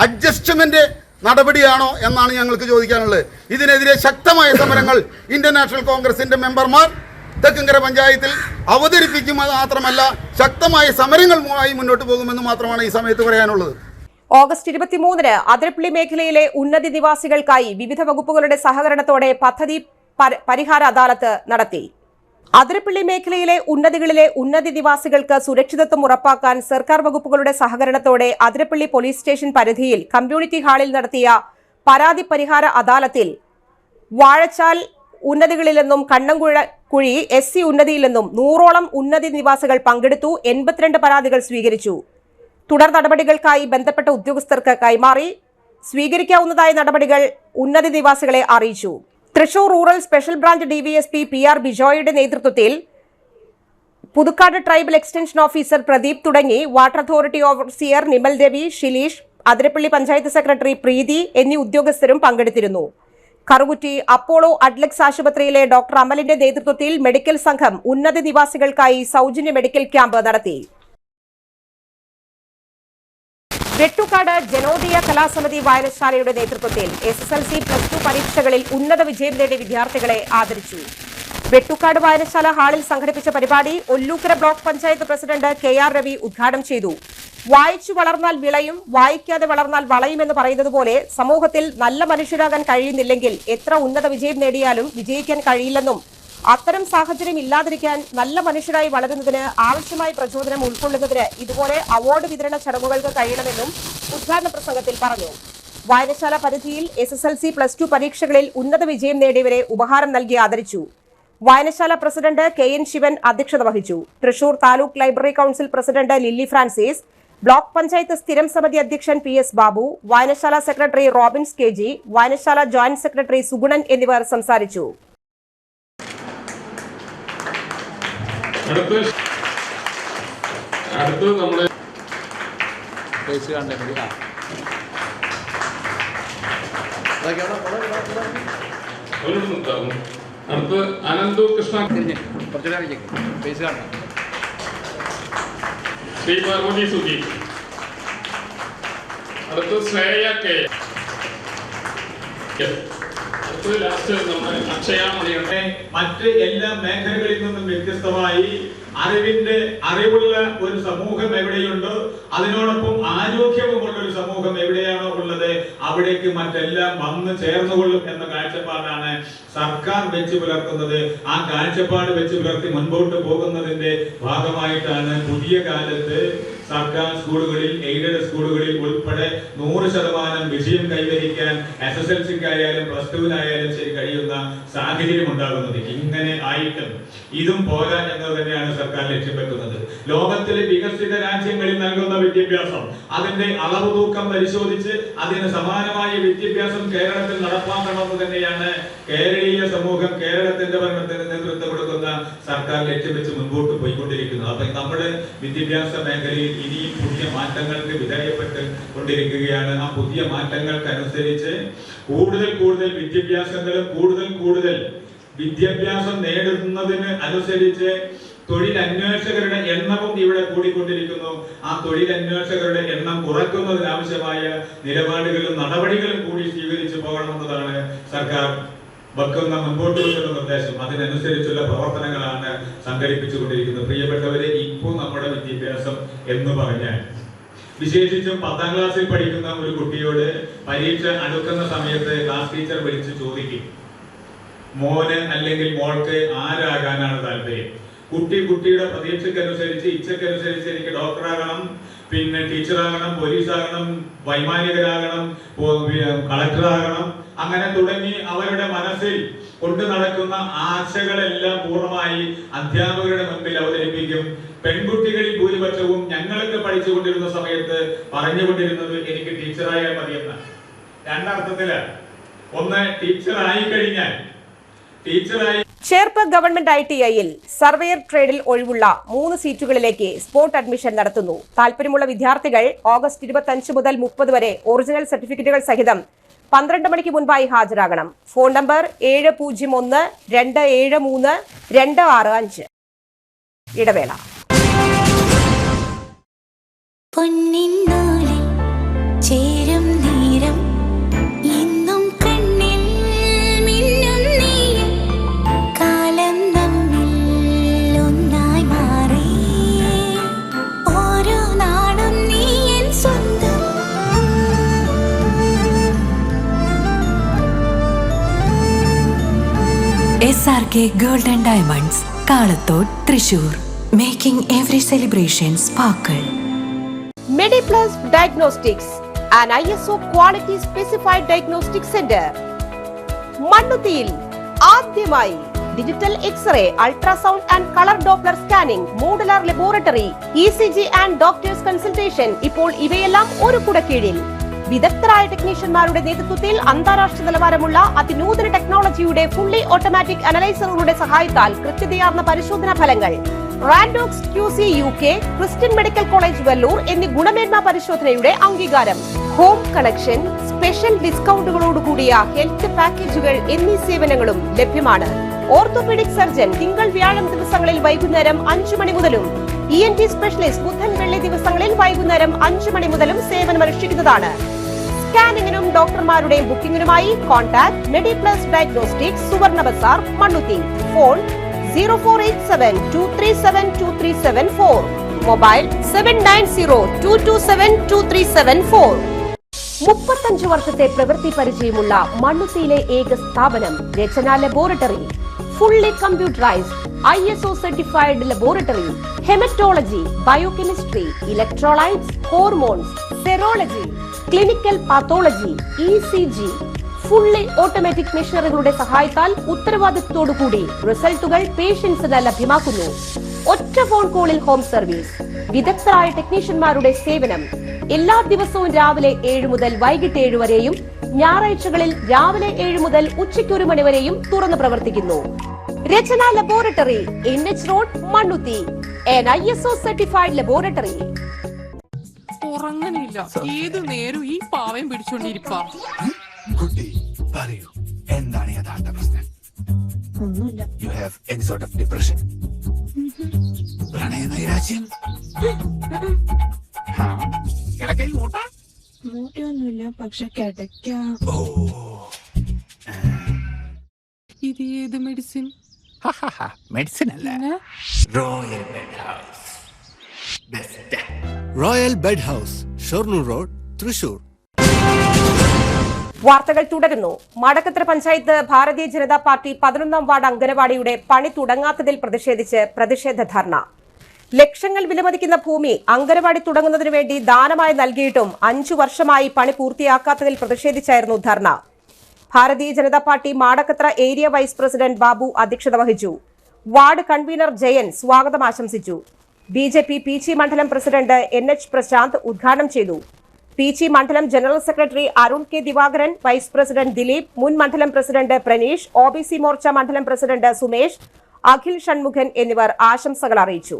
E: അഡ്ജസ്റ്റ്മെൻറ്റ് നടപടിയാണോ എന്നാണ് ഞങ്ങൾക്ക് ചോദിക്കാനുള്ളത്. ഇതിനെതിരെ ശക്തമായ സമരങ്ങൾ ഇന്ത്യൻ നാഷണൽ കോൺഗ്രസിൻ്റെ മെമ്പർമാർ തെക്കുംകര പഞ്ചായത്തിൽ അവതരിപ്പിക്കുന്നത് മാത്രമല്ല ശക്തമായ സമരങ്ങളുമായി മുന്നോട്ട് പോകുമെന്ന് മാത്രമാണ് ഈ സമയത്ത് പറയാനുള്ളത്.
A: ഓഗസ്റ്റ് 23-ന് അതിരപ്പള്ളി മേഖലയിലെ ഉന്നതി നിവാസികൾക്കായി വിവിധ വകുപ്പുകളുടെ സഹകരണത്തോടെ പദ്ധതി പരിഹാര അദാലത്ത് നടത്തി. അതിരപ്പള്ളി മേഖലയിലെ ഉന്നതികളിലെ ഉന്നതി നിവാസികൾക്ക് സുരക്ഷിതത്വം ഉറപ്പാക്കാൻ സർക്കാർ വകുപ്പുകളുടെ സഹകരണത്തോടെ അതിരപ്പള്ളി പോലീസ് സ്റ്റേഷൻ പരിധിയിൽ കമ്മ്യൂണിറ്റി ഹാളിൽ നടത്തിയ പരാതി പരിഹാര അദാലത്തിൽ വാഴച്ചാൽ ഉന്നതികളിൽ നിന്നും കണ്ണംകുഴി SC ഉന്നതിയിൽ നിന്നും 100ഓളം ഉന്നതി നിവാസികൾ പങ്കെടുത്തു. 82 പരാതികൾ സ്വീകരിച്ചു. തുടർ നടപടികൾക്കായി ബന്ധപ്പെട്ട ഉദ്യോഗസ്ഥർക്ക് കൈമാറി. സ്വീകരിക്കാവുന്നതായ നടപടികൾ ഉന്നതി നിവാസികളെ അറിയിച്ചു. Thrissur rural special branch DVSP PR ബിജോയുടെ നേതൃത്വത്തിൽ Puthukkad tribal extension officer Pradeep തുടങ്ങി water authority overseer Nimal Ravi, Shileesh, Athirappilly panchayat secretary Preethi എന്നീ ഉദ്യോഗസ്ഥരും പങ്കെടുത്തിരുന്നു. കറുകുറ്റി അപ്പോളോ അഡ്ലക്സ് ആശുപത്രിയിലെ ഡോക്ടർ അമലിന്റെ നേതൃത്വത്തിൽ മെഡിക്കൽ സംഘം ഉന്നതി നിവാസികൾക്കായി സൗജന്യ മെഡിക്കൽ ക്യാമ്പ് നടത്തി. വെട്ടുകാട് ജനോദയ കലാസമിതി വായനശാലയുടെ നേതൃത്വത്തിൽ SSLC +2 പരീക്ഷകളിൽ ഉന്നത വിജയം നേടിയ വിദ്യാർത്ഥികളെ ആദരിച്ചു. വെട്ടുകാട് വായനശാല ഹാളിൽ സംഘടിപ്പിച്ച പരിപാടി Ollukkara block panchayat president KR Ravi ഉദ്ഘാടനം ചെയ്തു. വായിച്ചു വളർന്നാൽ വിളയും, വായിക്കാതെ വളർന്നാൽ വളയുമെന്ന് പറയുന്നത് പോലെ സമൂഹത്തിൽ നല്ല മനുഷ്യരാകാൻ കഴിയുന്നില്ലെങ്കിൽ എത്ര ഉന്നത വിജയം നേടിയാലും വിജയിക്കാൻ കഴിയില്ലെന്നും അത്തരം സാഹചര്യം ഇല്ലാതിരിക്കാൻ നല്ല മനുഷ്യരായി വളരുന്നതിന് ആവശ്യമായ പ്രചോദനം ഉൾക്കൊള്ളുന്നതിന് ഇതുപോലെ അവാർഡ് വിതരണ ചടങ്ങുകൾക്ക് കഴിയണമെന്നും ഉദ്ഘാടന പ്രസംഗത്തിൽ പറഞ്ഞു. വായനശാല പരിധിയിൽ SSLC +2 പരീക്ഷകളിൽ ഉന്നത വിജയം നേടിയവരെ ഉപഹാരം നൽകി ആദരിച്ചു. വായനശാല പ്രസിഡന്റ് KN ശിവൻ അധ്യക്ഷത വഹിച്ചു. Thrissur taluk library council president Lilly Francis, block panchayat സ്ഥിരം സമിതി അധ്യക്ഷൻ PS ബാബു, വായനശാല സെക്രട്ടറി റോബിൻസ് KG, വായനശാല ജോയിന്റ് സെക്രട്ടറി സുഗുണൻ എന്നിവർ സംസാരിച്ചു.
F: അനന്തു കൃഷ്ണ, ശ്രീ പാർവതി സുജി, അടുത്ത് ശ്രേയ K, അടുത്ത് ലാസ്റ്റ് നമ്മുടെ അക്ഷയ മണിയുണ്ട്.
G: മറ്റ് എല്ലാ മേഖലകളിൽ നിന്നും വ്യത്യസ്തമായി അറിവുള്ള ഒരു സമൂഹം എവിടെയുണ്ടോ അതിനോടൊപ്പം ആരോഗ്യവുമുള്ള ഒരു സമൂഹം എവിടെയാണോ ഉള്ളത് അവിടേക്ക് മറ്റെല്ലാം വന്ന് ചേർന്നുകൊള്ളും എന്ന കാഴ്ചപ്പാടാണ് സർക്കാർ വെച്ച് പുലർത്തുന്നത്. ആ കാഴ്ചപ്പാട് വെച്ച് പുലർത്തി മുൻപോട്ട് പോകുന്നതിന്റെ ഭാഗമായിട്ടാണ് പുതിയ കാലത്ത് സർക്കാർ സ്കൂളുകളിൽ, എയ്ഡഡ് സ്കൂളുകളിൽ ഉൾപ്പെടെ 100% വിജയം കൈവരിക്കാൻ SSLC-ക്കായാലും +2-നായാലും ശരി കഴിയുന്ന സാഹചര്യം ഉണ്ടാകുന്നത്. ഇങ്ങനെ ആയിട്ടും ഇതും പോരാ എന്നത് തന്നെയാണ് സർക്കാർ ലക്ഷ്യം വെക്കുന്നത്. ലോകത്തിലെ വികസിത രാജ്യങ്ങളിൽ നൽകുന്ന വിദ്യാഭ്യാസം, അതിന്റെ അളവ് തൂക്കം പരിശോധിച്ച് അതിന് സമാനമായ വിദ്യാഭ്യാസം കേരളത്തിൽ നടപ്പാക്കണമെന്ന് തന്നെയാണ് കേരളീയ സമൂഹം, കേരളത്തിന്റെ ഭരണത്തിന് നേതൃത്വം കൊടുക്കുന്ന സർക്കാർ ലക്ഷ്യം വെച്ച് മുൻപോട്ട് പോയിക്കൊണ്ടിരിക്കുന്നത്. അപ്പൊ നമ്മുടെ വിദ്യാഭ്യാസ മേഖലയിൽ ഇനിയും പുതിയ മാറ്റങ്ങൾക്ക് വിധേയപ്പെട്ട് കൊണ്ടിരിക്കുകയാണ്. ആ പുതിയ മാറ്റങ്ങൾക്കനുസരിച്ച് കൂടുതൽ വിദ്യാഭ്യാസങ്ങളും കൂടുതൽ വിദ്യാഭ്യാസം നേടുന്നതിന് അനുസരിച്ച് തൊഴിലന്വേഷകരുടെ എണ്ണവും ഇവിടെ കൂടിക്കൊണ്ടിരിക്കുന്നു. ആ തൊഴിലന്വേഷകരുടെ എണ്ണം കുറയ്ക്കുന്നതിനാവശ്യമായ നിലപാടുകളും നടപടികളും കൂടി സ്വീകരിച്ചു പോകണമെന്നതാണ് സർക്കാർ മുൻപോട്ട് വെക്കുന്ന നിർദ്ദേശം. അതിനനുസരിച്ചുള്ള പ്രവർത്തനങ്ങളാണ് സംഘടിപ്പിച്ചുകൊണ്ടിരിക്കുന്നത്. പ്രിയപ്പെട്ടവരെ, ഇപ്പോൾ നമ്മുടെ വിദ്യാഭ്യാസം എന്ന് പറഞ്ഞാൽ വിശേഷിച്ചും 10ാം ക്ലാസ്സിൽ പഠിക്കുന്ന ഒരു കുട്ടിയോട് പരീക്ഷ അടുക്കുന്ന സമയത്ത് ക്ലാസ് ടീച്ചർ വിളിച്ച് ചോദിക്കും, മോന് അല്ലെങ്കിൽ മോൾക്ക് ആരാകാനാണ് താല്പര്യം? കുട്ടിയുടെ പ്രതീക്ഷയ്ക്കനുസരിച്ച്, ഇച്ഛക്കനുസരിച്ച് എനിക്ക് ഡോക്ടറാകണം, പിന്നെ ടീച്ചറാകണം, പോലീസാകണം, വൈമാനികരാകണം, കളക്ടറാകണം, അങ്ങനെ തുടങ്ങി അവരുടെ മനസ്സിൽ കൊണ്ടു നടക്കുന്ന ആശകളെല്ലാം പൂർണ്ണമായി അധ്യാപകരുടെ മുൻപിൽ അവതരിപ്പിക്കും. പെൺകുട്ടികളിൽ ഭൂരിപക്ഷവും ഞങ്ങളൊക്കെ പഠിച്ചുകൊണ്ടിരുന്ന സമയത്ത് പറഞ്ഞുകൊണ്ടിരുന്നത് എനിക്ക് ടീച്ചറായാൽ മതിയെന്ന്. രണ്ടർത്ഥത്തില്, ഒന്ന് ടീച്ചറായി കഴിഞ്ഞാൽ
A: ചേർപ്പ് ഗവൺമെന്റ് ITIയിൽ സർവേയർ ട്രേഡിൽ ഒഴിവുള്ള 3 സീറ്റുകളിലേക്ക് സ്പോട്ട് അഡ്മിഷൻ നടത്തുന്നു. താൽപര്യമുള്ള വിദ്യാർത്ഥികൾ ഓഗസ്റ്റ് 25 മുതൽ 30 വരെ ഒറിജിനൽ സർട്ടിഫിക്കറ്റുകൾ സഹിതം 12 മണിക്ക് മുൻപായി ഹാജരാകണം. Phone number 701-273-265. ഇടവേള.
H: ചേരും നേരം ഇന്നും കണ്ണിൽ മിന്നും നീയും കാലം നമ്മിൽ ഒന്നായി മാറി ഓരോ നാടും നീ എൻ സ്വന്തം
I: SRK Gold and Diamonds, Kalathod, Thrissur, making every celebration sparkle.
A: MediPlus Diagnostics, an ISO quality specified diagnostic center. മണ്ണുത്തിയിൽ ആദ്യമായി digital x-ray, ultrasound and colour Doppler scanning, modular laboratory, ECG and doctors consultation. ഇപ്പോൾ ഇവയെല്ലാം ഒരു കുടക്കീഴിൽ. വിദഗ്ധരായ ടെക്നീഷ്യന്മാരുടെ നേതൃത്വത്തിൽ അന്താരാഷ്ട്ര നിലവാരമുള്ള അതിനൂതന ടെക്നോളജിയുടെ ഫുള്ളി ഓട്ടോമാറ്റിക് അനലൈസറുകളുടെ സഹായത്താൽ കൃത്യതയാർന്ന പരിശോധനാ ഫലങ്ങൾ. റാൻഡോക്സ് QC UK, Christian medical college Vellore എന്നീ ഗുണമേന്മ പരിശോധനയുടെ അംഗീകാരം. ഹോം കണക്ഷൻ, സ്പെഷ്യൽ ഡിസ്കൗണ്ടുകളോടുകൂടിയ ഹെൽത്ത് പാക്കേജുകൾ എന്നീ സേവനങ്ങളും ലഭ്യമാണ്. ഓർത്തോപീഡിക് സർജൻ തിങ്കൾ വ്യാഴം ദിവസങ്ങളിൽ വൈകുന്നേരം 5 മണി മുതലും ENT സ്പെഷ്യലിസ്റ്റ് ബുധൻ വെള്ളി ദിവസങ്ങളിൽ വൈകുന്നേരം 5 മണി മുതലും സേവനമനുഷ്ഠിക്കുന്നതാണ്. സ്കാനിങ്ങിനും ഡോക്ടർമാരുടെ ബുക്കിംഗിനുമായി കോൺടാക്ട് MediPlus Diagnostics, സുവർണ ബസാർ, മണ്ണുത്തി. ഫോൺ 0487-237-2374. മൊബൈൽ 790227-2374. 35 വർഷത്തെ പ്രവൃത്തി പരിചയമുള്ള മണ്ണുത്തിയിലെ ഏക സ്ഥാപനം Rachana laboratory. Fully computerised ISO certified laboratory. Haematology, biochemistry, electrolytes, hormones, serology, clinical pathology, ECG. Fully automatic മെഷീനറികളുടെ സഹായത്താൽ ഉത്തരവാദിത്വത്തോടുകൂടി റിസൾട്ടുകൾ പേഷ്യൻസിന് ലഭ്യമാക്കുന്നു. ഒറ്റ ഫോൺ കോളിൽ ഹോം സർവീസ്. വിദഗ്ധരായ ടെക്നീഷ്യന്മാരുടെ സേവനം. എല്ലാ ദിവസവും രാവിലെ 7 മുതൽ വൈകിട്ട് 7 വരെയും ഞായറാഴ്ചകളിൽ രാവിലെ 7 മുതൽ ഉച്ചയ്ക്ക് 1 മണി വരെയും തുറന്നു പ്രവർത്തിക്കുന്നു. Rachana laboratory, NH road, Mannuthy. an ISO certified laboratory.
J: ഉറങ്ങണില്ല, ഏതു നേരം ഈ പാവം പിടിച്ചോണ്ടിരിപ്പാ.
K: കുട്ടി പറയൂ, എന്താണ് യഥാർത്ഥ പ്രശ്നം?
J: ഒന്നുമില്ല.
K: You have any sort of depression, പ്രണയ നൈരാശ്യം?
J: മൂട്ടയൊന്നുമില്ല, പക്ഷെ കിടക്കാം. ഇത് ഏത് മെഡിസിൻ?
K: മെഡിസിൻ അല്ല, royal bed house. Royal bed house, Shoranur road, Thrissur.
A: വാർത്തകൾ തുടരുന്നു. മാടക്കത്ര പഞ്ചായത്ത് ഭാരതീയ ജനതാ പാർട്ടി 11ാം വാർഡ് അംഗനവാടിയുടെ പണി തുടങ്ങാത്തതിൽ പ്രതിഷേധിച്ച് പ്രതിഷേധ ധർണ. ലക്ഷങ്ങൾ വിലമതിക്കുന്ന ഭൂമി അംഗനവാടി തുടങ്ങുന്നതിനു വേണ്ടി ദാനമായി നൽകിയിട്ടും 5 വർഷമായി പണി പൂർത്തിയാക്കാത്തതിൽ പ്രതിഷേധിച്ചായിരുന്നു dharna. Bharatiya Janata party Madakkathara area vice president Babu അധ്യക്ഷത വഹിച്ചു. വാർഡ് കൺവീനർ ജയൻ സ്വാഗതം ആശംസിച്ചു. BJP PG മണ്ഡലം പ്രസിഡന്റ് NH പ്രശാന്ത് ഉദ്ഘാടനം ചെയ്തു. PG മണ്ഡലം general secretary Arun K Divakaran, vice president Dileep, മുൻ മണ്ഡലം പ്രസിഡന്റ് പ്രനീഷ്, OBC മോർച്ച മണ്ഡലം പ്രസിഡന്റ് സുമേഷ്, അഖിൽ ഷൺമുഖൻ എന്നിവർ ആശംസകൾ അറിയിച്ചു.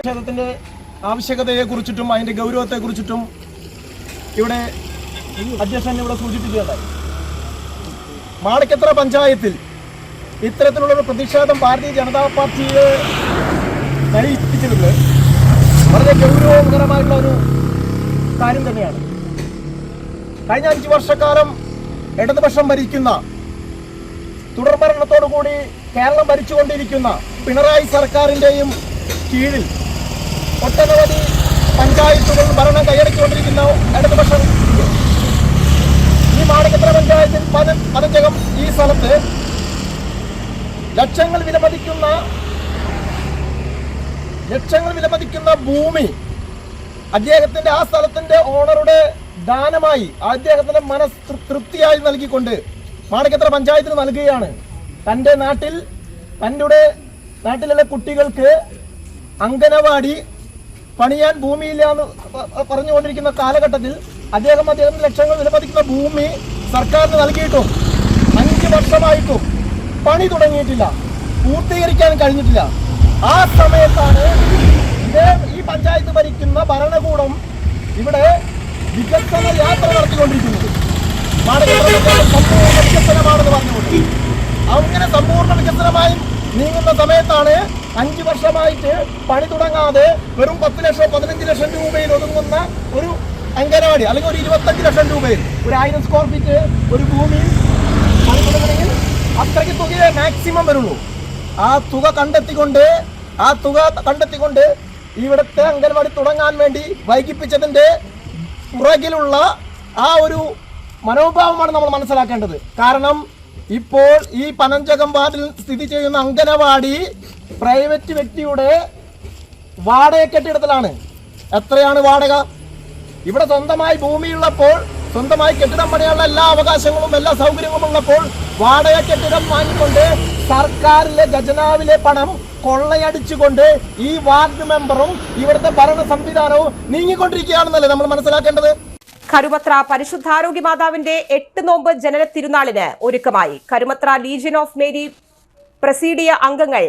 L: ക്ഷേത്രത്തിന്റെ ആവശ്യകതയെ കുറിച്ചിട്ടും അതിന്റെ ഗൗരവത്തെ കുറിച്ചിട്ടും ഇവിടെ അധ്യക്ഷൻ ഇവിടെ സൂചിപ്പിക്കുകയുണ്ടായി. മാടക്കത്ര പഞ്ചായത്തിൽ ഇത്തരത്തിലുള്ളൊരു പ്രതിഷേധം ഭാരതീയ ജനതാ പാർട്ടിയെ നയിപ്പിച്ചിരുന്നത് വളരെ ഗൗരവകരമായിട്ടുള്ള ഒരു കാര്യം തന്നെയാണ്. കഴിഞ്ഞ 5 വർഷക്കാലം ഇടതുപക്ഷം ഭരിക്കുന്ന, തുടർഭരണത്തോടുകൂടി കേരളം ഭരിച്ചുകൊണ്ടിരിക്കുന്ന പിണറായി സർക്കാരിൻ്റെയും കീഴിൽ ഒട്ടനവധി പഞ്ചായത്തുകൾ ഭരണം കൈയടക്കിക്കൊണ്ടിരിക്കുന്ന ഇടതുപക്ഷം ഈ മാടക്കത്ര പഞ്ചായത്തിൽ പതിനഞ്ചകം ഈ സ്ഥലത്ത് ലക്ഷങ്ങൾ വിലമതിക്കുന്ന ലക്ഷങ്ങൾ വിലമതിക്കുന്ന ഭൂമി അദ്ദേഹത്തിന്റെ ആ സ്ഥലത്തിന്റെ ഓണറുടെ ദാനമായി അദ്ദേഹത്തിന്റെ തൃപ്തിയായി നൽകിക്കൊണ്ട് മാണിക്കത്തറ പഞ്ചായത്തിന് നൽകുകയാണ്. തൻ്റെ നാട്ടിലുള്ള കുട്ടികൾക്ക് അംഗനവാടി പണിയാൻ ഭൂമിയില്ല എന്ന് പറഞ്ഞുകൊണ്ടിരിക്കുന്ന കാലഘട്ടത്തിൽ അദ്ദേഹം ലക്ഷങ്ങൾ വിലമതിക്കുന്ന ഭൂമി സർക്കാരിന് നൽകിയിട്ടും 5 വർഷമായിട്ടും പണി തുടങ്ങിയിട്ടില്ല, പൂർത്തീകരിക്കാൻ കഴിഞ്ഞിട്ടില്ല. ആ സമയത്താണ് ഈ പഞ്ചായത്ത് ഭരിക്കുന്ന ഭരണകൂടം ഇവിടെ വികസന യാത്ര നടത്തിക്കൊണ്ടിരിക്കുന്നത്. സമ്പൂർണ്ണ വികസനമാണെന്ന് പറഞ്ഞുകൊണ്ട് അങ്ങനെ സമ്പൂർണ്ണ വികസനമായി നീങ്ങുന്ന സമയത്താണ് 5 വർഷമായിട്ട് പണി തുടങ്ങാതെ വെറും 10 ലക്ഷം 15 ലക്ഷം രൂപയിൽ ഒതുങ്ങുന്ന ഒരു അംഗനവാടി അല്ലെങ്കിൽ ഒരു 25 ലക്ഷം രൂപയിൽ ഒരു 1000 സ്ക്വയർ ഫീറ്റ് ഒരു ഭൂമി പണി തുടങ്ങണമെങ്കിൽ അത്രയ്ക്ക് തുകയെ മാക്സിമം വരുള്ളൂ. ആ തുക കണ്ടെത്തിക്കൊണ്ട് ഇവിടുത്തെ അംഗനവാടി തുടങ്ങാൻ വേണ്ടി വൈകിപ്പിച്ചതിൻ്റെ പുറകിലുള്ള ആ ഒരു മനോഭാവമാണ് നമ്മൾ മനസ്സിലാക്കേണ്ടത്. കാരണം ഇപ്പോൾ ഈ പനഞ്ചകം വാർഡിൽ സ്ഥിതി ചെയ്യുന്ന അംഗനവാടി പ്രൈവറ്റ് വ്യക്തിയുടെ വാടക കെട്ടിടത്തിലാണ്. എത്രയാണ് വാടക? ഇവിടെ സ്വന്തമായി ഭൂമിയുള്ളപ്പോൾ, സ്വന്തമായി കെട്ടിടം പണിയാനുള്ള എല്ലാ അവകാശങ്ങളും എല്ലാ സൗകര്യങ്ങളും ഉള്ളപ്പോൾ വാടക കെട്ടിടം വാങ്ങിക്കൊണ്ട് സർക്കാരിലെ ഖജനാവിലെ പണം കൊള്ളയടിച്ചുകൊണ്ട് ഈ വാർഡ് മെമ്പറും ഇവിടുത്തെ ഭരണ സംവിധാനവും നീങ്ങിക്കൊണ്ടിരിക്കുകയാണെന്നല്ലേ നമ്മൾ മനസ്സിലാക്കേണ്ടത്.
A: കരുമത്ര പരിശുദ്ധാരോഗ്യ മാതാവിന്റെ 8 നോമ്പ് ജനന തിരുനാളിന് ഒരുക്കമായി. കരുമത്ര ലീജിയൻ ഓഫ് മേരി പ്രസീഡിയ അംഗങ്ങൾ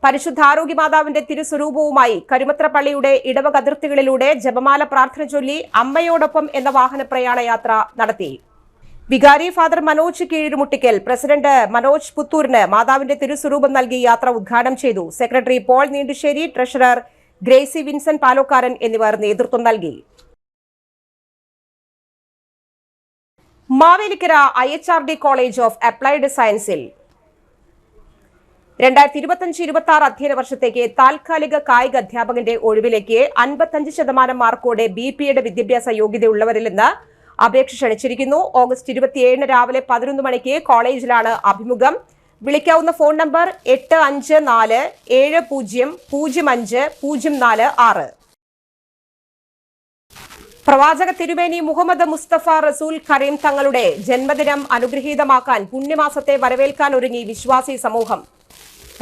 A: പരിശുദ്ധാരോഗ്യ മാതാവിന്റെ തിരുസ്വരൂപവുമായി കരുമത്ര പള്ളിയുടെ ഇടവക അതിർത്തികളിലൂടെ ജപമാല പ്രാർത്ഥന ചൊല്ലി അമ്മയോടൊപ്പം എന്ന വാഹന പ്രയാണ യാത്ര നടത്തി. വികാരി ഫാദർ മനോജ് കീഴുമുട്ടിക്കൽ, പ്രസിഡന്റ് മനോജ് പുത്തൂരിന് മാതാവിന്റെ തിരുസ്വരൂപം നൽകി യാത്ര ഉദ്ഘാടനം ചെയ്തു. Secretary Paul Neendusseri, treasurer Gracy Vincent Palokkaran എന്നിവർ നേതൃത്വം നൽകി. Mavelikkara IHRD college of applied സയൻസിൽ 2025-26 അധ്യയന വർഷത്തേക്ക് താൽക്കാലിക കായിക അധ്യാപകന്റെ ഒഴിവിലേക്ക് 55% മാർക്കോടെ BPയുടെ വിദ്യാഭ്യാസ യോഗ്യതയുള്ളവരിൽ നിന്ന് അപേക്ഷ ക്ഷണിച്ചിരിക്കുന്നു. ഓഗസ്റ്റ് 27 രാവിലെ 11 മണിക്ക് കോളേജിലാണ് അഭിമുഖം. വിളിക്കാവുന്ന ഫോൺ നമ്പർ 8547000504. പ്രവാചക തിരുമേനി മുഹമ്മദ് മുസ്തഫ റസൂൽ കരീം തങ്ങളുടെ ജന്മദിനം അനുഗ്രഹീതമാക്കാൻ പുണ്യമാസത്തെ വരവേൽക്കാൻ ഒരുങ്ങി വിശ്വാസി സമൂഹം.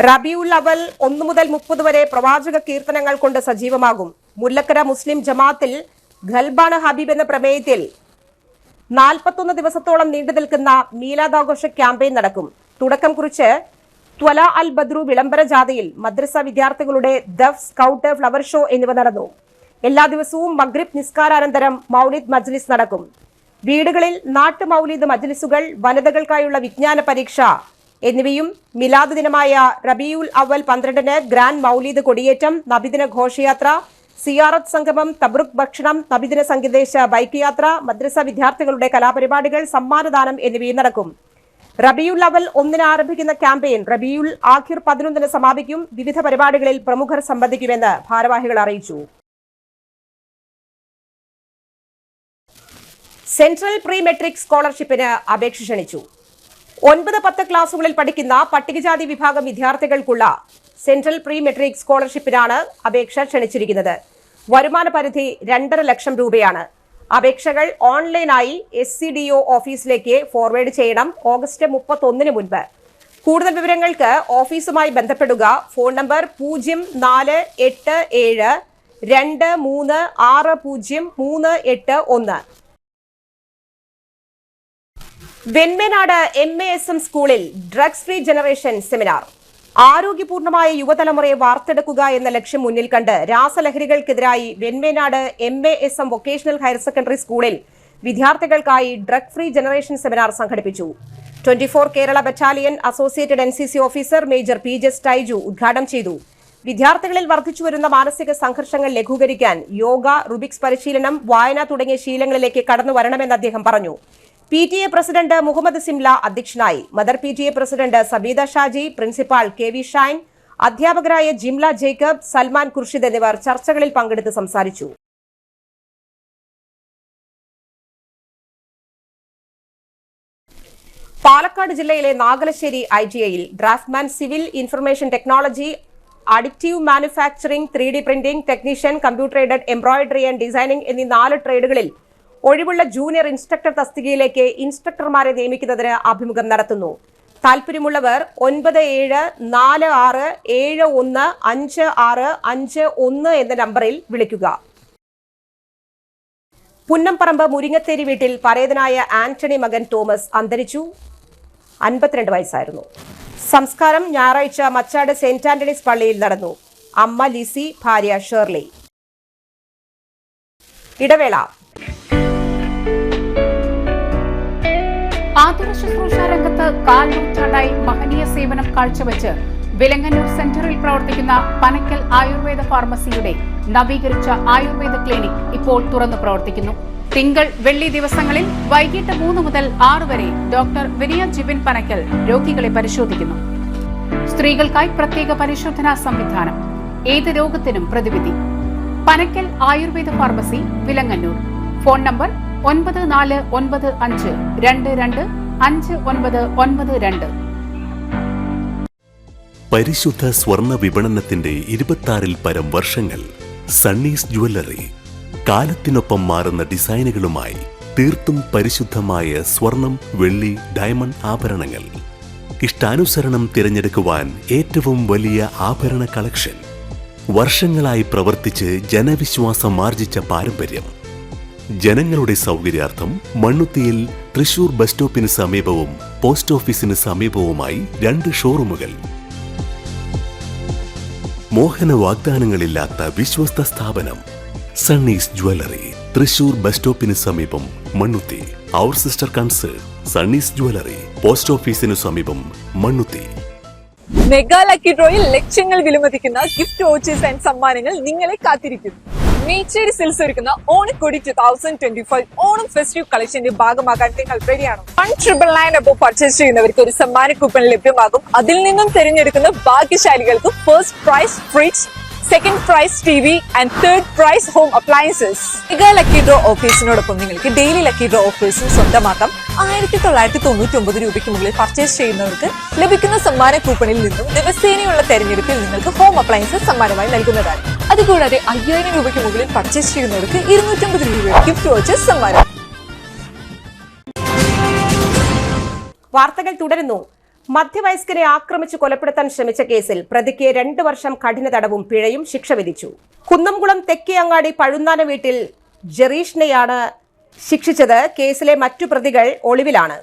A: റബിയുൽ അവൽ 1 മുതൽ 30 വരെ പ്രവാചക കീർത്തനങ്ങൾ കൊണ്ട് സജീവമാകും. മുല്ലക്കര മുസ്ലിം ജമാഅത്തിൽ ഖൽബാണ് ഹബീബ് എന്ന പ്രമേയത്തിൽ 41 ദിവസത്തോളം നീണ്ടു നിൽക്കുന്ന മീലാദാഘോഷ ക്യാമ്പയിൻ നടക്കും. തുടക്കം കുറിച്ച് ത്വല അൽ ബദ്രു വിളംബര ജാഥയിൽ മദ്രസ വിദ്യാർത്ഥികളുടെ ദഫ്, സ്കൗട്ട്, ഫ്ലവർ ഷോ എന്നിവ നടന്നു. എല്ലാ ദിവസവും മഗ്രിബ് നിസ്കാരാനന്തരം മൗലിദ് മജ്ലിസ് നടക്കും. വീടുകളിൽ നാട്ടു മൗലിദ് മജ്ലിസുകൾ, വനിതകൾക്കായുള്ള വിജ്ഞാന പരീക്ഷ എന്നിവയും മിലാദ് ദിനമായ റബിയുൽ അവൽ 12-ന് ഗ്രാൻഡ് മൗലിദ് കൊടിയേറ്റം, നബിദിന ഘോഷയാത്ര, സിയാറത്ത് സംഗമം, തബ്രുക് ഭക്ഷണം, നബിദിന സംഗീതേശ ബൈക്ക് യാത്ര, മദ്രസ വിദ്യാർത്ഥികളുടെ കലാപരിപാടികൾ, സമ്മാനദാനം എന്നിവയും നടക്കും. റബിയുൽ അവൽ 1-ന് ആരംഭിക്കുന്ന ക്യാമ്പയിൻ റബിയുൽ ആഖിർ 11-ന് സമാപിക്കും. വിവിധ പരിപാടികളിൽ പ്രമുഖർ സംബന്ധിക്കുമെന്ന് ഭാരവാഹികൾ അറിയിച്ചു. സെൻട്രൽ പ്രീ മെട്രിക് സ്കോളർഷിപ്പിന് അപേക്ഷ ക്ഷണിച്ചു. 9-10 ക്ലാസുകളിൽ പഠിക്കുന്ന പട്ടികജാതി വിഭാഗം വിദ്യാർത്ഥികൾക്കുള്ള സെൻട്രൽ പ്രീ മെട്രിക് സ്കോളർഷിപ്പിനാണ് അപേക്ഷ ക്ഷണിച്ചിരിക്കുന്നത്. വരുമാന പരിധി 2.5 ലക്ഷം രൂപയാണ്. അപേക്ഷകൾ ഓൺലൈനായി SCDO ഓഫീസിലേക്ക് ഫോർവേഡ് ചെയ്യണം ഓഗസ്റ്റ് 31-ന് മുൻപ്. കൂടുതൽ വിവരങ്ങൾക്ക് ഓഫീസുമായി ബന്ധപ്പെടുക. ഫോൺ നമ്പർ 0487236038 വെൺമേനാട് MASM സ്കൂളിൽ ഡ്രഗ്സ് ഫ്രീ ജനറേഷൻ സെമിനാർ. ആരോഗ്യപൂർണമായ യുവതലമുറയെ വാർത്തെടുക്കുക എന്ന ലക്ഷ്യം മുന്നിൽ കണ്ട് രാസലഹരികൾക്കെതിരായി Venmenad MASM vocational higher secondary സ്കൂളിൽ വിദ്യാർത്ഥികൾക്കായി ഡ്രഗ് ഫ്രീ ജനറേഷൻ സെമിനാർ സംഘടിപ്പിച്ചു. 24 Kerala battalion associated NCC officer major PJ Styju ഉദ്ഘാടനം ചെയ്തു. വിദ്യാർത്ഥികളിൽ വർദ്ധിച്ചുവരുന്ന മാനസിക സംഘർഷങ്ങൾ ലഘൂകരിക്കാൻ യോഗ, റുബിക്സ് പരിശീലനം, വായന തുടങ്ങിയ ശീലങ്ങളിലേക്ക് കടന്നു വരണമെന്ന് അദ്ദേഹം പറഞ്ഞു. PTA പ്രസിഡന്റ് മുഹമ്മദ് സിംല അധ്യക്ഷനായി. Mother PTA president Sabeeda Shaji, principal KV Shine, അധ്യാപകരായ ജിംല ജേക്കബ്, സൽമാൻ ഖുർഷിദ് എന്നിവർ ചർച്ചകളിൽ പങ്കെടുത്ത് സംസാരിച്ചു. പാലക്കാട് ജില്ലയിലെ നാഗലശ്ശേരി ITIയിൽ draftman civil information technology additive manufacturing, 3D printing technician, computer aided embroidery and designing എന്നീ 4 ട്രേഡുകളിൽ ഒഴിവുള്ള ജൂനിയർ ഇൻസ്ട്രക്ടർ തസ്തികയിലേക്ക് ഇൻസ്ട്രക്ടർമാരെ നിയമിക്കുന്നതിന് അഭിമുഖം നടത്തുന്നു. താൽപര്യമുള്ളവർ 9746715651 എന്ന നമ്പറിൽ വിളിക്കുക. പുന്നംപറമ്പ് മുരിങ്ങത്തേരി വീട്ടിൽ പരേതനായ ആന്റണി മകൻ തോമസ് അന്തരിച്ചു. 52 വയസ്സായിരുന്നു. സംസ്കാരം ഞായറാഴ്ച മച്ചാട് സെന്റ് ആന്റണീസ് പള്ളിയിൽ നടന്നു. അമ്മ ലിസി, ഭാര്യ ഷേർലി. ഇടവേള.
M: ആതുര ശുശ്രൂഷ രംഗത്ത് 4 നൂറ്റാണ്ടായി മഹനീയ സേവനം കാഴ്ചവെച്ച് വിലങ്ങന്നൂർ സെന്ററിൽ പ്രവർത്തിക്കുന്ന പനക്കൽ ആയുർവേദ ഫാർമസിയുടെ നവീകരിച്ച ആയുർവേദ ക്ലിനിക് ഇപ്പോൾ തുറന്നു പ്രവർത്തിക്കുന്നു. തിങ്കൾ, വെള്ളി ദിവസങ്ങളിൽ വൈകിട്ട് 3 മുതൽ 6 വരെ ഡോക്ടർ വിനയ ജിബിൻ പനക്കൽ രോഗികളെ പരിശോധിക്കുന്നു. സ്ത്രീകൾക്കായി പ്രത്യേക പരിശോധനാ സംവിധാനം. ഏത് രോഗത്തിനും പ്രതിവിധി. Panakkal Ayurveda pharmacy, Vilangannur. Phone number 9495225992.
N: പരിശുദ്ധ സ്വർണ്ണ വിപണനത്തിന്റെ 26-ൽ പരം വർഷങ്ങൾ. സണ്ണീസ് ജ്വല്ലറി. കാലത്തിനൊപ്പം മാറുന്ന ഡിസൈനുകളുമായി തീർത്തും പരിശുദ്ധമായ സ്വർണം, വെള്ളി, ഡയമണ്ട് ആഭരണങ്ങൾ. ഇഷ്ടാനുസരണം തിരഞ്ഞെടുക്കുവാൻ ഏറ്റവും വലിയ ആഭരണ കളക്ഷൻ. വർഷങ്ങളായി പ്രവർത്തിച്ച് ജനവിശ്വാസം ആർജിച്ച പാരമ്പര്യം. ജനങ്ങളുടെ സൗകര്യാർത്ഥം മണ്ണുത്തിയിൽ തൃശൂർ ബസ് സ്റ്റോപ്പിന് സമീപവും പോസ്റ്റ് ഓഫീസിന് സമീപവുമായി 2 ഷോറൂമുകൾ. മോഹന വാഗ്ദാനങ്ങളില്ലാത്ത വിശ്വസ്ത സ്ഥാപനം സണ്ണീസ് ജ്വല്ലറി, തൃശൂർ ബസ് സ്റ്റോപ്പിന് സമീപം, മണ്ണുത്തി. അവർ സിസ്റ്റർ കൺസേൺ സണ്ണീസ് ജ്വല്ലറി, പോസ്റ്റ് ഓഫീസിനു സമീപം, മണ്ണുത്തി.
O: മെഗാ ലക്കി ഡ്രോയിൽ ലക്ഷങ്ങൾ വിലമതിക്കുന്ന ഗിഫ്റ്റ് വൗച്ചേഴ്സ് ആൻഡ് സമ്മാനങ്ങൾ നിങ്ങളെ കാത്തിരിക്കുന്നു. മേച്ചേരി സിൽസ് ഒരുക്കുന്ന ഓണക്കോടി 2025 ഓണം ഫെസ്റ്റീവ് കളക്ഷന്റെ ഭാഗമാകാൻ നിങ്ങൾ റെഡിയാണോ? 1,999 അബോ പർച്ചേസ് ചെയ്യുന്നവർക്ക് ഒരു സമ്മാന കൂപ്പൺ ലഭ്യമാകും. അതിൽ നിന്നും തിരഞ്ഞെടുക്കുന്ന ഭാഗ്യശാലികൾക്ക് first prize fridge, second prize TV and third prize home appliances. Mega lucky draw ഓഫേഴ്സിനോടൊപ്പം നിങ്ങൾക്ക് ഡെയിലി ലക്കി ഡ്രോ ഓഫേഴ്സും സ്വന്തമാക്കാം. 1999 രൂപയ്ക്ക് മുകളിൽ പർച്ചേസ് ചെയ്യുന്നവർക്ക് ലഭിക്കുന്ന സമ്മാന കൂപ്പണിൽ നിന്നും ദിവസേനയുള്ള തെരഞ്ഞെടുപ്പിൽ നിങ്ങൾക്ക് ഹോം അപ്ലയൻസസ് സമ്മാനമായി നൽകുന്നതാണ്. അതുകൂടാതെ 5000 രൂപയ്ക്ക് മുകളിൽ പർച്ചേസ് ചെയ്യുന്നവർക്ക് 250 രൂപയുടെ ഗിഫ്റ്റ് വൗച്ചേഴ്സ് സമ്മാനം.
A: വാർത്തകൾ തുടരുന്നു. മധ്യവയസ്കരെ ആക്രമിച്ച് കൊലപ്പെടുത്താൻ ശ്രമിച്ച കേസിൽ പ്രതിക്ക് 2 വർഷം കഠിന തടവും പിഴയും ശിക്ഷ വിധിച്ചു. കുന്നംകുളം തെക്കേ അങ്ങാടി പഴുന്നാന വീട്ടിൽ ജെറീഷിനെയാണ് ശിക്ഷിച്ചത്. കേസിലെ മറ്റു പ്രതികൾ ഒളിവിലാണ്.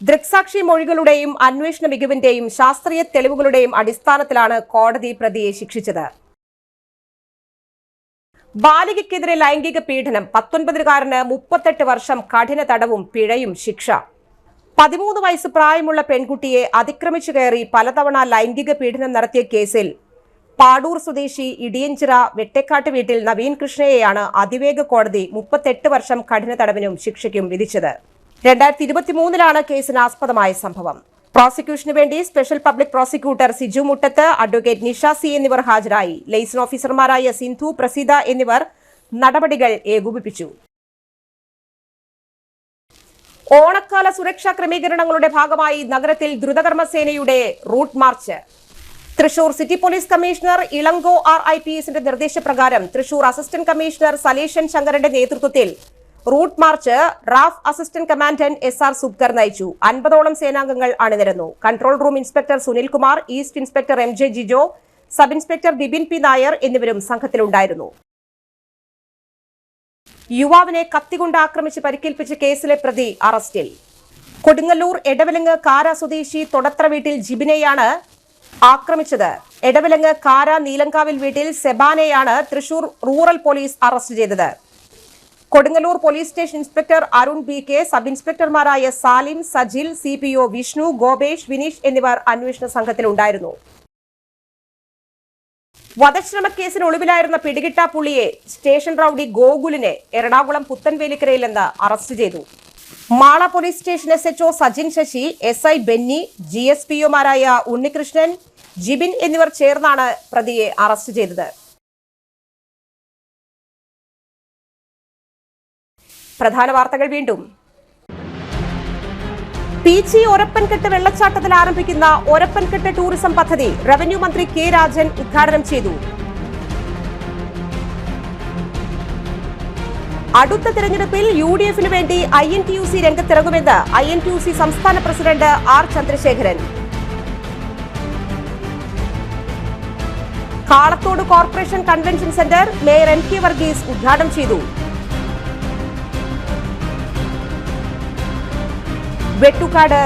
A: ദൃക്സാക്ഷി മൊഴികളുടെയും അന്വേഷണ മികവിന്റെയും ശാസ്ത്രീയ തെളിവുകളുടെയും അടിസ്ഥാനത്തിലാണ് കോടതി പ്രതിയെ ശിക്ഷിച്ചത്. ബാലികയ്ക്കെതിരെ ലൈംഗിക പീഡനം. 19-കാരന് 38 വർഷം കഠിന തടവും പിഴയും ശിക്ഷ. 13 വയസ്സ് പ്രായമുള്ള പെൺകുട്ടിയെ അതിക്രമിച്ചു കയറി പലതവണ ലൈംഗിക പീഡനം നടത്തിയ കേസിൽ പാടൂർ സ്വദേശി ഇടിയഞ്ചിറ വെട്ടേക്കാട്ട് വീട്ടിൽ നവീൻ കൃഷ്ണയെയാണ് അതിവേഗ കോടതി 38 വർഷം കഠിന തടവിനും ശിക്ഷയ്ക്കും വിധിച്ചത്. 2023-ലാണ് കേസിനാസ്പദമായ സംഭവം. പ്രോസിക്യൂഷനു വേണ്ടി സ്പെഷ്യൽ പബ്ലിക് പ്രോസിക്യൂട്ടർ സിജു മുട്ടത്ത്, അഡ്വക്കേറ്റ് നിഷ സി എന്നിവർ ഹാജരായി. ലൈസൺ ഓഫീസർമാരായ സിന്ധു, പ്രസീത എന്നിവർ നടപടികൾ ഏകോപിപ്പിച്ചു. ഓണക്കാല സുരക്ഷാ ക്രമീകരണങ്ങളുടെ ഭാഗമായി നഗരത്തിൽ ദ്രുതകർമ്മസേനയുടെ route march. Thrissur city police commissioner Elango RIPSന്റെ നിർദ്ദേശപ്രകാരം തൃശൂർ അസിസ്റ്റന്റ് കമ്മീഷണർ സലേഷൻ ശങ്കരന്റെ നേതൃത്വത്തിൽ route march RAF assistant commandant SR Subkar നയിച്ചു. 50ഓളം സേനാംഗങ്ങൾ അണിനിരന്നു. Control room inspector Sunilkumar, east inspector MJ Jijo, sub inspector Bipin P Nair എന്നിവരും സംഘത്തിലുണ്ടായിരുന്നു. യുവാവിനെ കത്തികൊണ്ട് ആക്രമിച്ച് പരിക്കേൽപ്പിച്ച കേസിലെ പ്രതി അറസ്റ്റിൽ. കൊടുങ്ങല്ലൂർ എടവലങ്ങ് കാര സ്വദേശി തൊടത്ര വീട്ടിൽ ജിബിനെയാണ് ആക്രമിച്ചത്. എടവലങ്ങ് കാര നീലങ്കാവിൽ വീട്ടിൽ സെബാനെയാണ് തൃശൂർ റൂറൽ പോലീസ് അറസ്റ്റ് ചെയ്തത്. Kodungallur police station inspector Arun BK, sub ഇൻസ്പെക്ടർമാരായ സാലിം, സജിൽ, CPO വിഷ്ണു, ഗോപേഷ്, വിനീഷ് എന്നിവർ അന്വേഷണ സംഘത്തിലുണ്ടായിരുന്നു. വധശ്രമക്കേസിന് ഒളിവിലായിരുന്ന പിടികിട്ടാപ്പുള്ളിയെ സ്റ്റേഷൻ റൌഡി ഗോകുലിനെ എറണാകുളം പുത്തൻവേലിക്കരയിൽ നിന്ന് അറസ്റ്റ് ചെയ്തു. Mala police station SHO Sajin Sasi, SI Benny, GSPOമാരായ ഉണ്ണികൃഷ്ണൻ, ജിബിൻ എന്നിവർ ചേർന്നാണ് പ്രതിയെ അറസ്റ്റ് ചെയ്തത്. പ്രധാന വാർത്തകൾ വീണ്ടും. പീച്ചി ഒരപ്പൻകെട്ട് വെള്ളച്ചാട്ടത്തിൽ ആരംഭിക്കുന്ന ഒരപ്പൻകെട്ട് ടൂറിസം പദ്ധതി റവന്യൂ മന്ത്രി കെ രാജൻ ഉദ്ഘാടനം ചെയ്തു. അടുത്ത തെരഞ്ഞെടുപ്പിൽ UDF-ന് വേണ്ടി INTUC രംഗത്തിറങ്ങുമെന്ന് INTUC സംസ്ഥാന president R Chandrasekharan. Kalathode corporation convention centre mayor MK Varghese ഉദ്ഘാടനം ചെയ്തു. വെട്ടുകാട്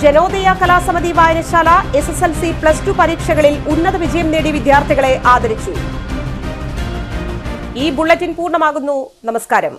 A: ജനോദയ കലാസമിതി വായനശാല SSLC+2 പരീക്ഷകളിൽ ഉന്നത വിജയം നേടിയ വിദ്യാർത്ഥികളെ ആദരിച്ചു. ഈ ബുള്ളറ്റിൻ പൂർണ്ണമാകുന്നു. നമസ്കാരം.